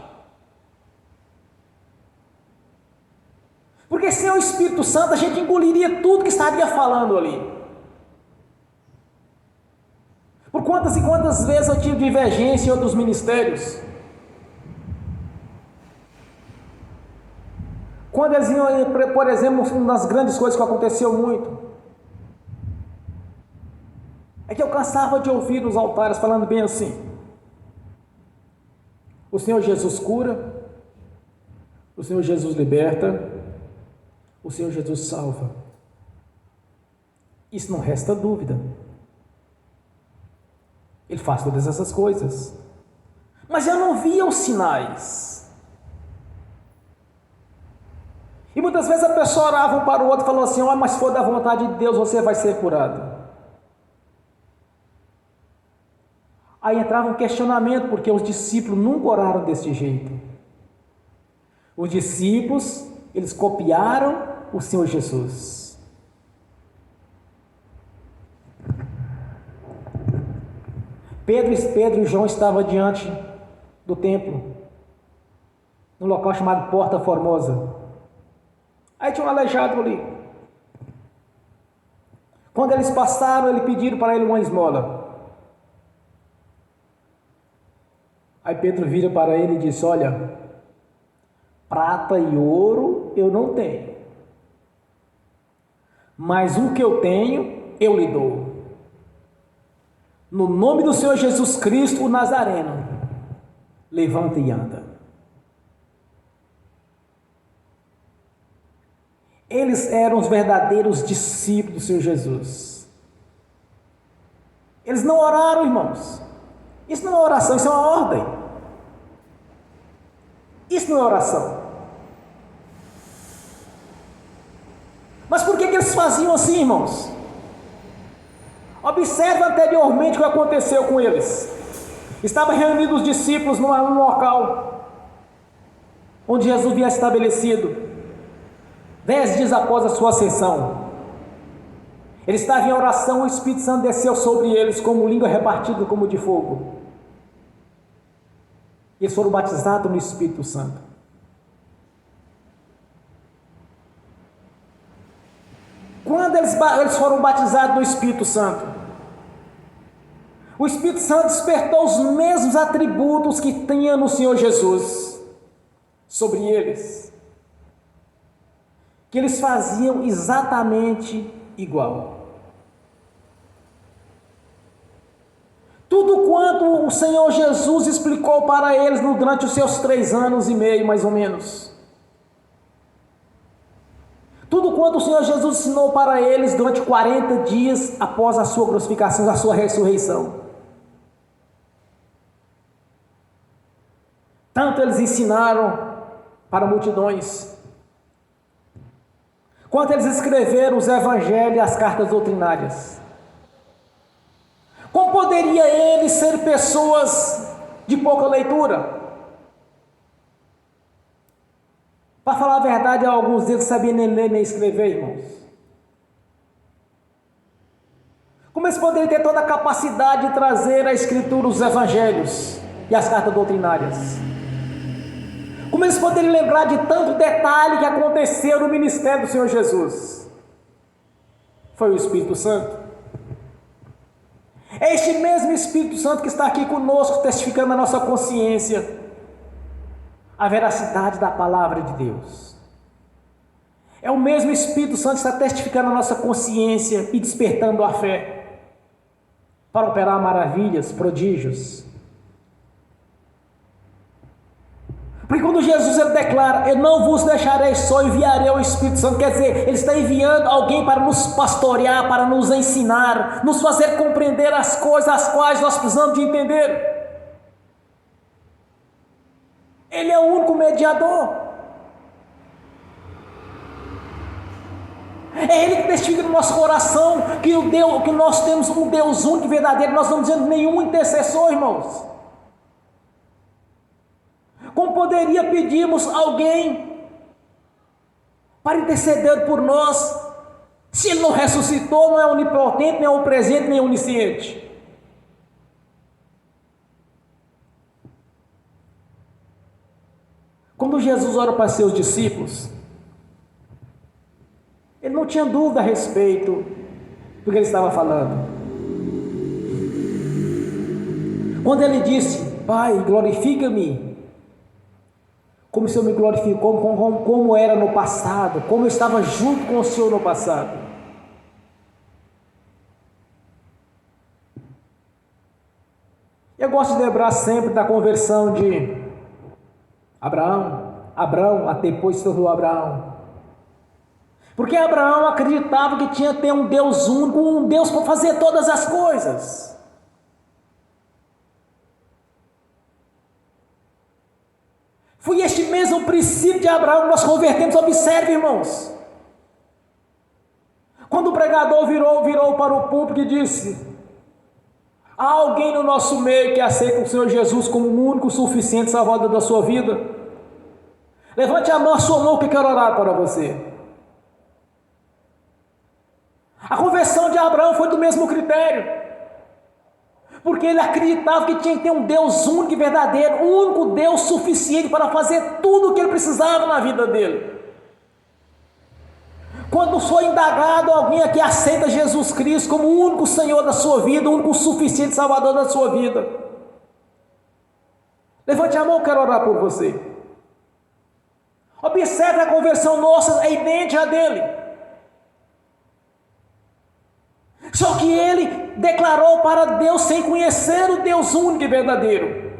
Porque sem o Espírito Santo a gente engoliria tudo que estaria falando ali. Por quantas e quantas vezes eu tive divergência em outros ministérios? Quando eles iam, por exemplo, uma das grandes coisas que aconteceu muito, é que eu cansava de ouvir nos altares falando bem assim: o Senhor Jesus cura, o Senhor Jesus liberta, o Senhor Jesus salva. Isso não resta dúvida. Ele faz todas essas coisas. Mas eu não via os sinais. E muitas vezes a pessoa orava um para o outro e falou assim: mas se for da vontade de Deus, você vai ser curado. Aí entrava um questionamento, porque os discípulos nunca oraram desse jeito. Os discípulos, eles copiaram o Senhor Jesus. Pedro e João estavam diante do templo, num local chamado Porta Formosa. Aí tinha um aleijado ali. Quando eles passaram, eles pediram para ele uma esmola. Aí Pedro vira para ele e disse: olha, prata e ouro eu não tenho, mas o que eu tenho, eu lhe dou. No nome do Senhor Jesus Cristo, o Nazareno, levanta e anda. Eles eram os verdadeiros discípulos do Senhor Jesus. Eles não oraram, irmãos. Isso não é oração, isso é uma ordem. Isso não é oração. Mas por que eles faziam assim, irmãos? Observe anteriormente o que aconteceu com eles. Estavam reunidos os discípulos num local onde Jesus havia estabelecido, 10 dias após a sua ascensão. Eles estavam em oração, o Espírito Santo desceu sobre eles como língua repartida como de fogo. Eles foram batizados no Espírito Santo. Quando eles foram batizados no Espírito Santo, o Espírito Santo despertou os mesmos atributos que tinha no Senhor Jesus sobre eles, que eles faziam exatamente igual. Tudo quanto o Senhor Jesus explicou para eles durante os seus 3 anos e meio, mais ou menos. Tudo quanto o Senhor Jesus ensinou para eles durante 40 dias após a sua crucificação, a sua ressurreição. Tanto eles ensinaram para multidões, quanto eles escreveram os evangelhos e as cartas doutrinárias. Como poderia eles ser pessoas de pouca leitura? Para falar a verdade, alguns deles sabiam nem ler nem escrever, irmãos. Como eles poderiam ter toda a capacidade de trazer a Escritura, os evangelhos e as cartas doutrinárias? Como eles poderiam lembrar de tanto detalhe que aconteceu no ministério do Senhor Jesus? Foi o Espírito Santo. É este mesmo Espírito Santo que está aqui conosco, testificando na nossa consciência a veracidade da palavra de Deus. É o mesmo Espírito Santo que está testificando na nossa consciência e despertando a fé para operar maravilhas, prodígios. Porque quando Jesus ele declara, eu não vos deixarei só, enviarei o Espírito Santo, quer dizer, ele está enviando alguém para nos pastorear, para nos ensinar, nos fazer compreender as coisas as quais nós precisamos de entender. Ele é o único mediador. É Ele que testifica no nosso coração que nós temos um Deus único e verdadeiro. Nós não dizemos nenhum intercessor, irmãos. Como poderia pedirmos alguém para interceder por nós, se Ele não ressuscitou, não é onipotente, nem é onipresente, nem é onisciente? Quando Jesus ora para seus discípulos, ele não tinha dúvida a respeito do que ele estava falando. Quando ele disse, Pai, glorifica-me, como o Senhor me glorificou, como era no passado, como eu estava junto com o Senhor no passado. Eu gosto de lembrar sempre da conversão de Abraão, até depois se tornou Abraão. Porque Abraão acreditava que tinha que ter um Deus único, um Deus para fazer todas as coisas. Foi este mesmo princípio de Abraão que nós convertemos. Observe, irmãos. Quando o pregador virou para o púlpito e disse, há alguém no nosso meio que aceita o Senhor Jesus como o único suficiente salvador da sua vida? Levante a mão, sua mão, que eu quero orar para você. A conversão de Abraão foi do mesmo critério, porque ele acreditava que tinha que ter um Deus único e verdadeiro, um único Deus suficiente para fazer tudo o que ele precisava na vida dele. Quando foi indagado, alguém aqui aceita Jesus Cristo como o único Senhor da sua vida, o único suficiente Salvador da sua vida? Levante a mão, eu quero orar por você. Observe, a conversão nossa é idêntica à dele. Só que ele declarou para Deus sem conhecer o Deus único e verdadeiro.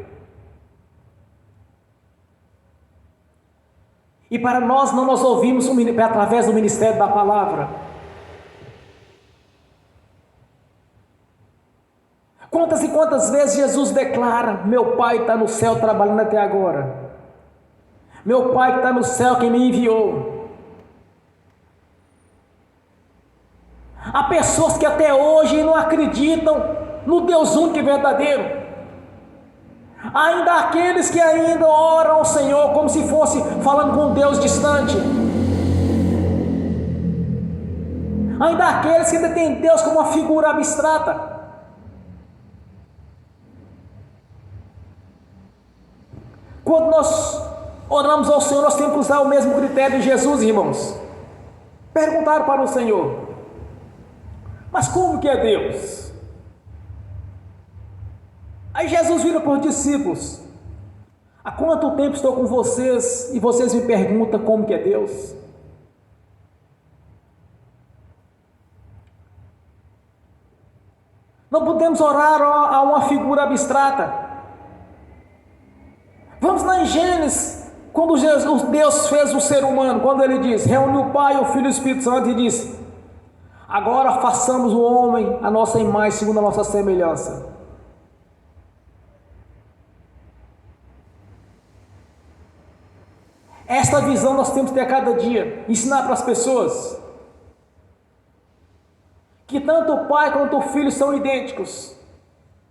E para nós não nós ouvimos através do ministério da palavra. Quantas e quantas vezes Jesus declara: meu Pai está no céu trabalhando até agora. Meu Pai que está no céu quem me enviou. Há pessoas que até hoje não acreditam no Deus único e verdadeiro. Ainda há aqueles que ainda oram ao Senhor como se fosse falando com um Deus distante. Ainda há aqueles que ainda têm Deus como uma figura abstrata. Quando nós oramos ao Senhor, nós temos que usar o mesmo critério de Jesus, irmãos. Perguntaram para o Senhor: mas como que é Deus? Aí Jesus vira para os discípulos: há quanto tempo estou com vocês e vocês me perguntam como que é Deus? Não podemos orar a uma figura abstrata. Vamos lá em Gênesis, quando Deus fez o ser humano, quando ele diz, reuniu o Pai, o Filho e o Espírito Santo e disse: agora façamos o homem a nossa imagem, segundo a nossa semelhança. Esta visão nós temos que ter a cada dia, ensinar para as pessoas que tanto o Pai quanto o Filho são idênticos,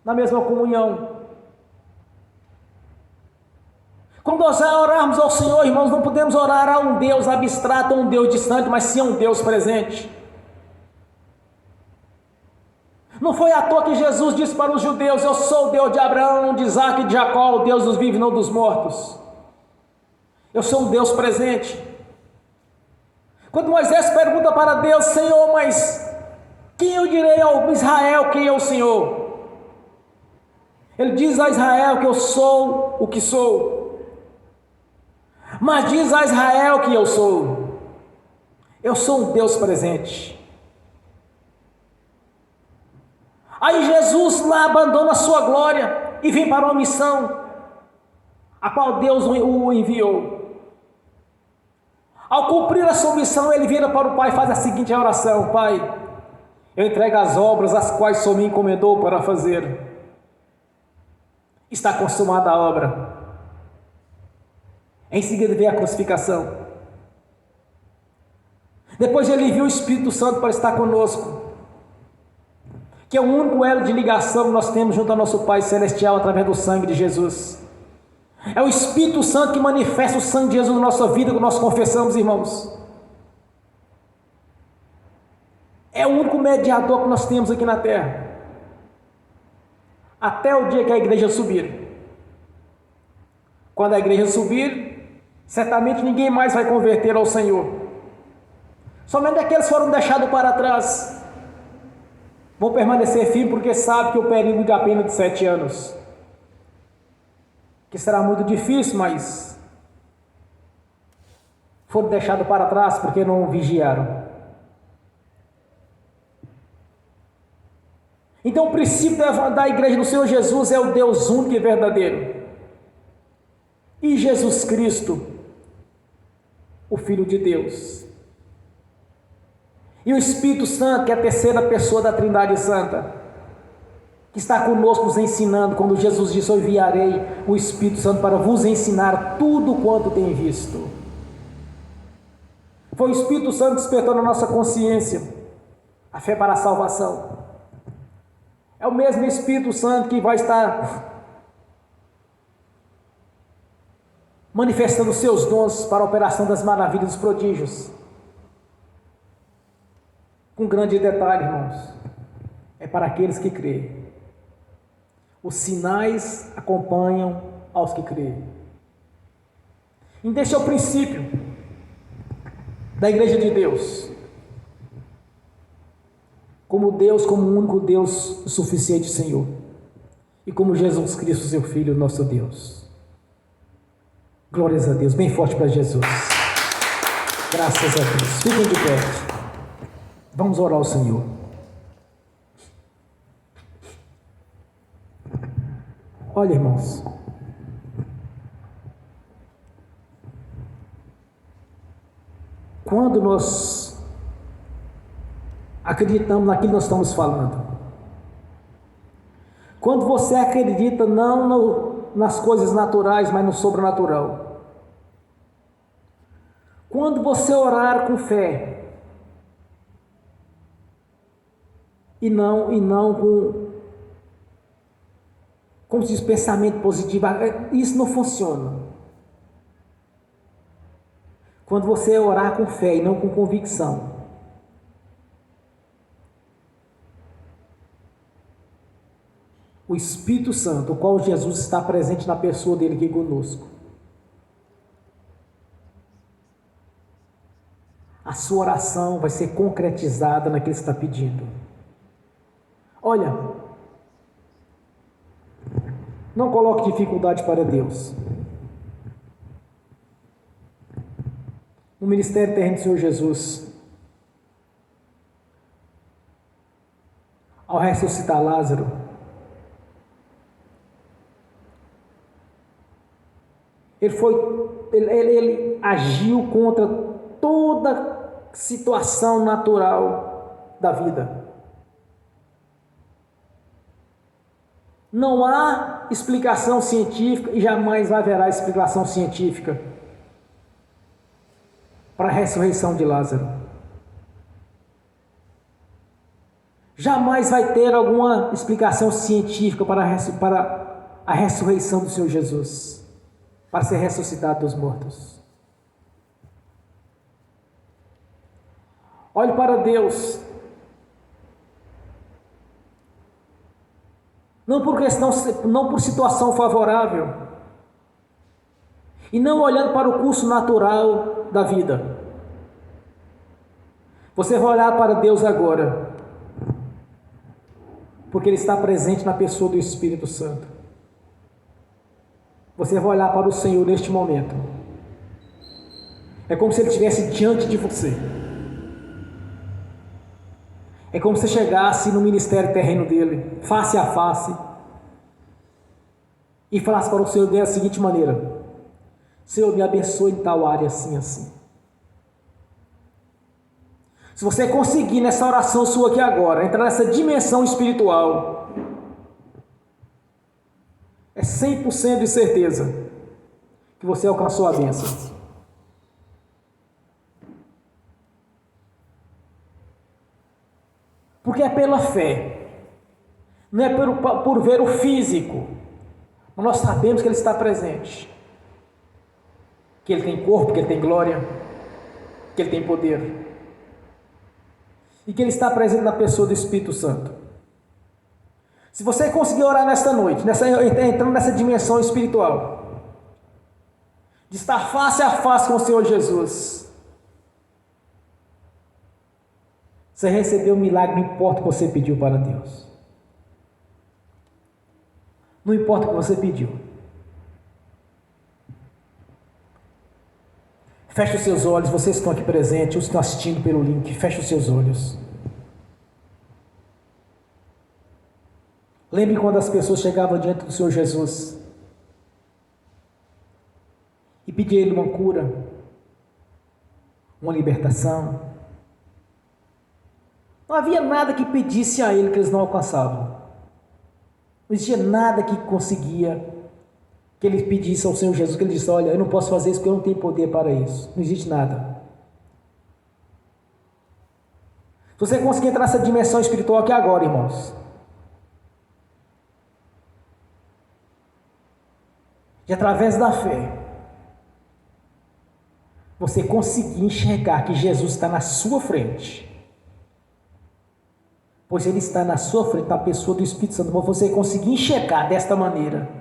na mesma comunhão. Quando nós orarmos ao Senhor, irmãos, não podemos orar a um Deus abstrato, a um Deus distante, mas sim a um Deus presente. Não foi à toa que Jesus disse para os judeus: eu sou o Deus de Abraão, de Isaac e de Jacó, o Deus dos vivos e não dos mortos. Eu sou um Deus presente. Quando Moisés pergunta para Deus: Senhor, mas quem eu direi ao Israel quem é o Senhor? Ele diz a Israel que eu sou o que sou. Mas diz a Israel que eu sou. Eu sou um Deus presente. Aí Jesus lá abandona a sua glória e vem para uma missão a qual Deus o enviou. Ao cumprir a sua missão, ele vira para o Pai e faz a seguinte oração: Pai, eu entrego as obras as quais o Senhor me encomendou para fazer. Está consumada a obra. Em seguida veio a crucificação. Depois ele enviou o Espírito Santo para estar conosco, que é o único elo de ligação que nós temos junto ao nosso Pai Celestial através do sangue de Jesus. É o Espírito Santo que manifesta o sangue de Jesus na nossa vida, que nós confessamos, irmãos. É o único mediador que nós temos aqui na terra, até o dia que a igreja subir. Quando a igreja subir, certamente ninguém mais vai converter ao Senhor. Somente aqueles que foram deixados para trás vão permanecer firmes, porque sabem que o período de apenas de 7 anos, que será muito difícil, mas foram deixados para trás porque não vigiaram. Então o princípio da igreja do Senhor Jesus é o Deus único e verdadeiro, e Jesus Cristo, o Filho de Deus, e o Espírito Santo, que é a terceira pessoa da Trindade Santa, que está conosco nos ensinando, quando Jesus disse: eu enviarei o Espírito Santo para vos ensinar tudo quanto tem visto. Foi o Espírito Santo que despertou na nossa consciência a fé para a salvação. É o mesmo Espírito Santo que vai estar manifestando seus dons para a operação das maravilhas e dos prodígios. Com grande detalhe, irmãos, é para aqueles que creem. Os sinais acompanham aos que creem. Então esse é o princípio da igreja de Deus. Como Deus, como o único Deus suficiente, Senhor. E como Jesus Cristo, seu Filho, nosso Deus. Glórias a Deus, bem forte para Jesus. Graças a Deus. Fiquem de pé. Vamos orar ao Senhor. Olha, irmãos, quando nós acreditamos naquilo que nós estamos falando. Quando você acredita não nas coisas naturais, mas no sobrenatural. Quando você orar com fé e não com, como se diz, pensamento positivo, isso não funciona. Quando você orar com fé e não com convicção, o Espírito Santo, o qual Jesus está presente na pessoa dele aqui conosco, a sua oração vai ser concretizada naquilo que você está pedindo. Olha, não coloque dificuldade para Deus. No ministério terreno do Senhor Jesus, ao ressuscitar Lázaro, ele agiu contra toda situação natural da vida. Não há explicação científica e jamais haverá explicação científica para a ressurreição de Lázaro. Jamais vai ter alguma explicação científica para a ressurreição do Senhor Jesus, para ser ressuscitado dos mortos. Olhe para Deus, não por situação favorável, e não olhando para o curso natural da vida. Você vai olhar para Deus agora, porque Ele está presente na pessoa do Espírito Santo. Você vai olhar para o Senhor neste momento. É como se Ele estivesse diante de você. É como se você chegasse no ministério terreno dele, face a face, e falasse para o Senhor da seguinte maneira: Senhor, me abençoe em tal área assim, assim. Se você conseguir nessa oração sua aqui agora, entrar nessa dimensão espiritual, é 100% de certeza que você alcançou a bênção. Porque é pela fé, não é por ver o físico, mas nós sabemos que Ele está presente, que Ele tem corpo, que Ele tem glória, que Ele tem poder, e que Ele está presente na pessoa do Espírito Santo. Se você conseguir orar nesta noite, entrando nessa dimensão espiritual, de estar face a face com o Senhor Jesus, você recebeu um milagre, não importa o que você pediu para Deus. Não importa o que você pediu. Feche os seus olhos, vocês que estão aqui presentes, os que estão assistindo pelo link, feche os seus olhos. Lembre quando as pessoas chegavam diante do Senhor Jesus e pediam a Ele uma cura, uma libertação. Não havia nada que pedisse a Ele que eles não alcançavam. Não existia nada que conseguia que ele pedisse ao Senhor Jesus, que Ele disse: olha, eu não posso fazer isso porque eu não tenho poder para isso. Não existe nada. Se você conseguir entrar nessa dimensão espiritual aqui agora, irmãos, e através da fé, você conseguir enxergar que Jesus está na sua frente, pois Ele está na sua frente, na pessoa do Espírito Santo, mas você conseguir enxergar desta maneira,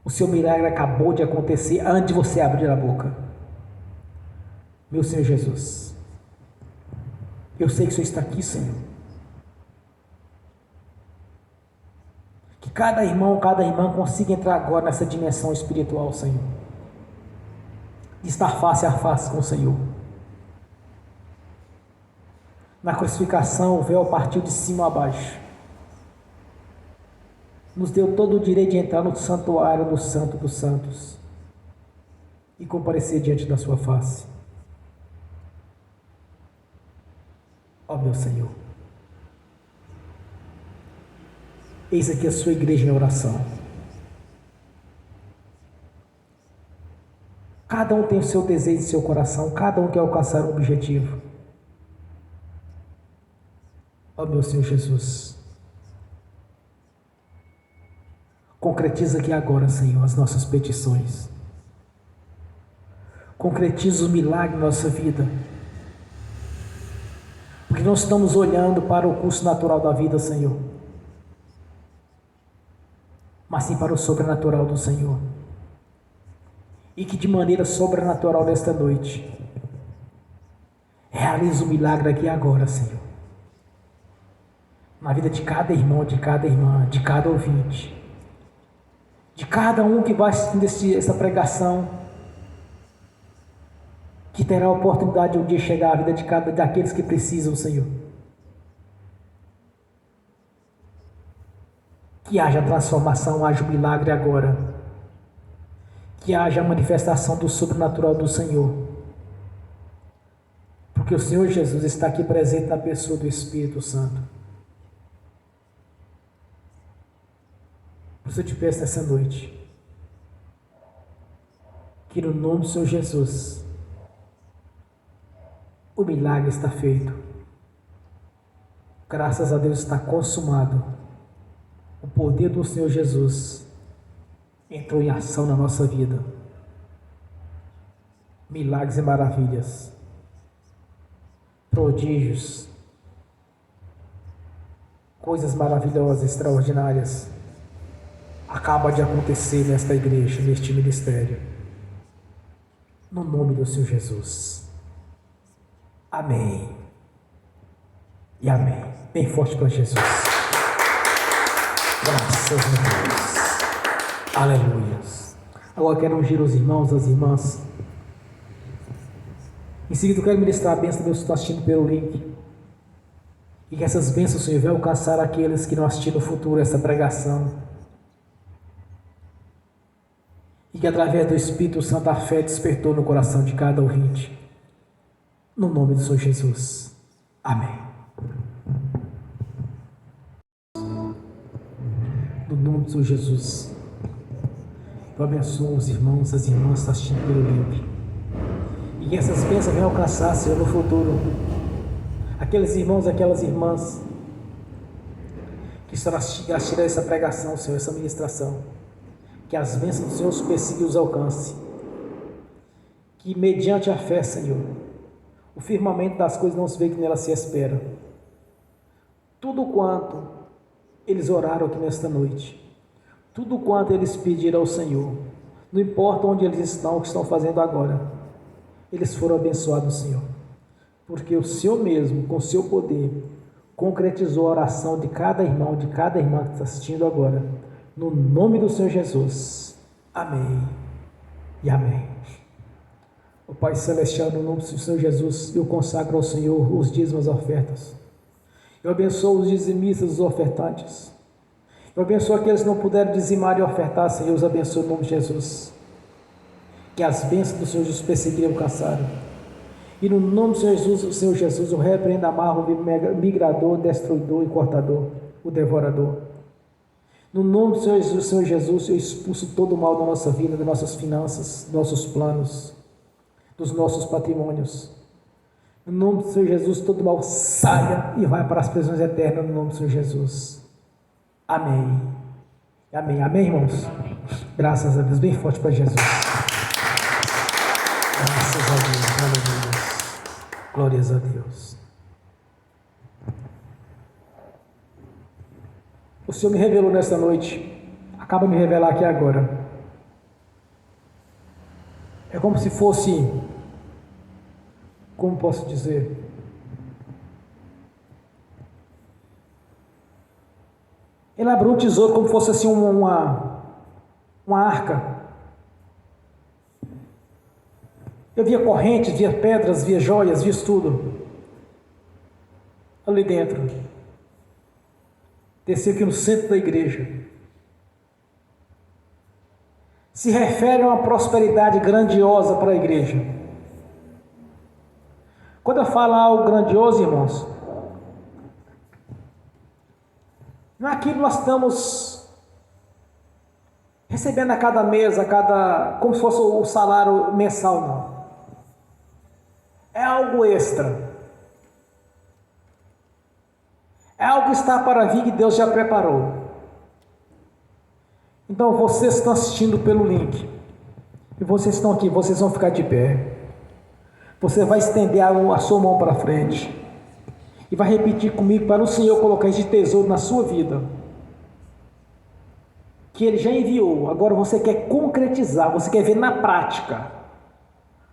o seu milagre acabou de acontecer antes de você abrir a boca. Meu Senhor Jesus, eu sei que o Senhor está aqui, Senhor. Que cada irmão, cada irmã consiga entrar agora nessa dimensão espiritual, Senhor, de estar face a face com o Senhor. Na crucificação, o véu partiu de cima a baixo. Nos deu todo o direito de entrar no santuário do Santo dos Santos e comparecer diante da sua face. Ó meu Senhor, eis aqui a sua igreja em oração. Cada um tem o seu desejo em seu coração, cada um quer alcançar um objetivo. Ó meu Senhor Jesus, concretiza aqui agora, Senhor, as nossas petições. Concretiza o milagre na nossa vida. Porque não estamos olhando para o curso natural da vida, Senhor, mas sim para o sobrenatural do Senhor. E que de maneira sobrenatural nesta noite, realiza o milagre aqui agora, Senhor. Na vida de cada irmão, de cada irmã, de cada ouvinte, de cada um que vai assistir essa pregação, que terá a oportunidade de um dia chegar à vida de cada daqueles que precisam, Senhor. Que haja transformação, haja o milagre agora. Que haja a manifestação do sobrenatural do Senhor. Porque o Senhor Jesus está aqui presente na pessoa do Espírito Santo. Por isso eu te peço nessa noite, que no nome do Senhor Jesus, o milagre está feito. Graças a Deus está consumado. O poder do Senhor Jesus entrou em ação na nossa vida. Milagres e maravilhas, prodígios, coisas maravilhosas, extraordinárias, acaba de acontecer nesta igreja, neste ministério. No nome do Senhor Jesus. Amém. E amém. Bem forte para Jesus. Graças a Deus. Aleluia. Agora quero ungir os irmãos, as irmãs. Em seguida eu quero ministrar a bênção de Deus que está assistindo pelo link. E que essas bênçãos, Senhor, venham alcançar aqueles que não assistirem no futuro essa pregação. E que através do Espírito Santo a fé despertou no coração de cada ouvinte. No nome do Senhor Jesus. Amém. No nome do Senhor Jesus. Eu abençoo os irmãos, as irmãs que estão assistindo pelo link. E que essas bênçãos venham alcançar, Senhor, no futuro. Aqueles irmãos, aquelas irmãs que estão assistindo a essa pregação, Senhor, essa ministração. Que as bênçãos do Senhor os persiga e os alcance. Que mediante a fé, Senhor, o firmamento das coisas não se vê que nela se espera. Tudo quanto eles oraram aqui nesta noite, tudo quanto eles pediram ao Senhor, não importa onde eles estão, o que estão fazendo agora, eles foram abençoados, Senhor. Porque o Senhor mesmo, com o seu poder, concretizou a oração de cada irmão, de cada irmã que está assistindo agora. No nome do Senhor Jesus. Amém e amém. O Pai Celestial, no nome do Senhor Jesus, eu consagro ao Senhor os dízimos e as ofertas. Eu abençoo os dizimistas e os ofertantes. Eu abençoo aqueles que não puderam dizimar e ofertar, Senhor, eu os abençoo no nome de Jesus. Que as bênçãos do Senhor Jesus perseguirem e alcançarem. E no nome do Senhor Jesus, eu repreendo, amarro o migrador, destruidor e cortador, o devorador. No nome do Senhor Jesus, eu expulso todo o mal da nossa vida, das nossas finanças, dos nossos planos, dos nossos patrimônios. No nome do Senhor Jesus, todo mal saia e vai para as prisões eternas, no nome do Senhor Jesus. Amém. Amém. Amém, irmãos? Amém. Graças a Deus. Bem forte para Jesus. Graças a Deus. Aleluia. Glórias a Deus. O Senhor me revelou nesta noite. Acaba de me revelar aqui agora. É como se fosse, como posso dizer, ele abriu um tesouro como se fosse assim uma arca. Eu via correntes, via pedras, via joias, via tudo ali dentro. Desceu aqui no centro da igreja. Se refere a uma prosperidade grandiosa para a igreja. Quando eu falo algo grandioso, irmãos, Não é aquilo que nós estamos recebendo a cada mês, como se fosse o salário mensal, não. É algo extra. É algo que está para vir, que Deus já preparou. Então vocês estão assistindo pelo link, e vocês estão aqui, vocês vão ficar de pé. Você vai estender a sua mão para frente e vai repetir comigo para o Senhor colocar esse tesouro na sua vida, que Ele já enviou. Agora você quer concretizar, você quer ver na prática,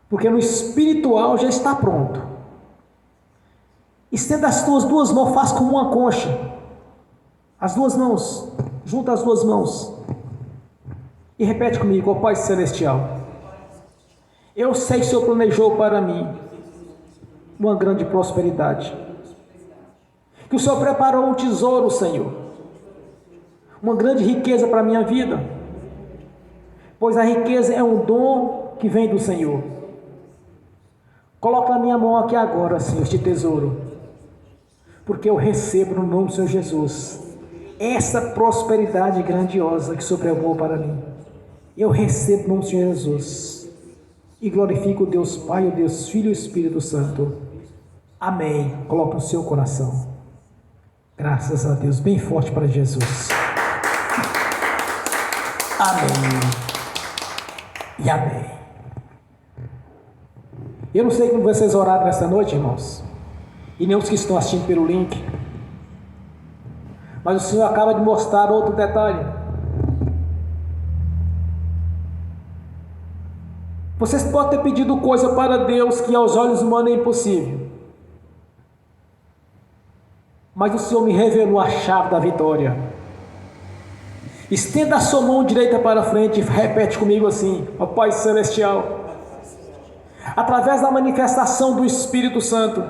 porque no espiritual já está pronto. Estenda as tuas duas mãos, faz como uma concha, as duas mãos, junta as duas mãos e repete comigo: ó Pai Celestial, eu sei que o Senhor planejou para mim uma grande prosperidade, que o Senhor preparou um tesouro, Senhor, uma grande riqueza para a minha vida, pois a riqueza é um dom que vem do Senhor. Coloca na minha mão aqui agora, Senhor, este tesouro, porque eu recebo no nome do Senhor Jesus essa prosperidade grandiosa que o Senhor preparou para mim. Eu recebo no nome do Senhor Jesus e glorifico o Deus Pai, o Deus Filho e o Espírito Santo. Amém. Coloque no seu coração. Graças a Deus, bem forte para Jesus. Amém e amém. Eu não sei como vocês oraram nessa noite, irmãos, e nem os que estão assistindo pelo link, mas o Senhor acaba de mostrar outro detalhe. Vocês podem ter pedido coisa para Deus que aos olhos humanos é impossível, mas o Senhor me revelou a chave da vitória. Estenda a sua mão direita para frente e repete comigo assim: ó Pai Celestial, através da manifestação do Espírito Santo,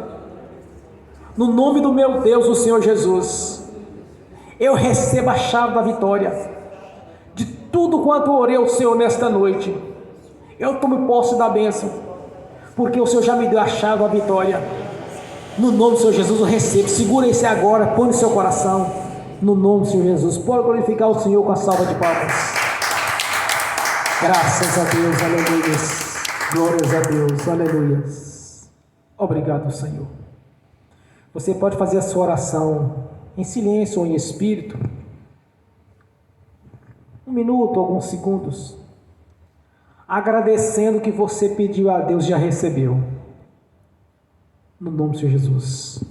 no nome do meu Deus, o Senhor Jesus, eu recebo a chave da vitória. De tudo quanto orei ao Senhor nesta noite, eu tomo posse da bênção, porque o Senhor já me deu a chave da vitória. No nome do Senhor Jesus eu recebo. Segura esse agora, põe no seu coração, no nome do Senhor Jesus. Pode glorificar o Senhor com a salva de palmas. Graças a Deus, aleluia. Glórias a Deus, aleluia. Obrigado, Senhor. Você pode fazer a sua oração em silêncio ou em espírito, 1 minuto, alguns segundos, agradecendo que você pediu a Deus e já recebeu, no nome do Senhor Jesus.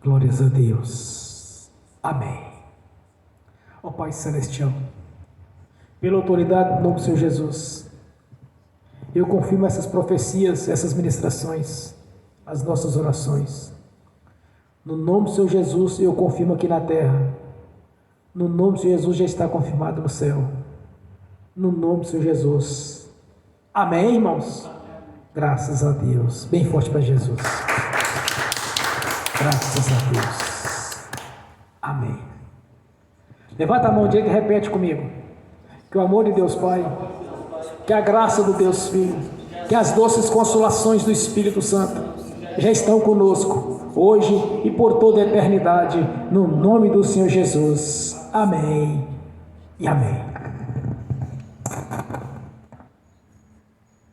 Glórias a Deus. Amém. Ó Pai Celestial, pela autoridade do nome do Senhor Jesus, eu confirmo essas profecias, essas ministrações, as nossas orações. No nome do Senhor Jesus, eu confirmo aqui na terra. No nome do Senhor Jesus, já está confirmado no céu. No nome do Senhor Jesus. Amém, irmãos? Graças a Deus. Bem forte para Jesus. Graças a Deus. Amém. Levanta a mão direita e repete comigo: que o amor de Deus Pai, que a graça do Deus Filho, que as doces consolações do Espírito Santo já estão conosco, hoje e por toda a eternidade, no nome do Senhor Jesus. Amém e amém.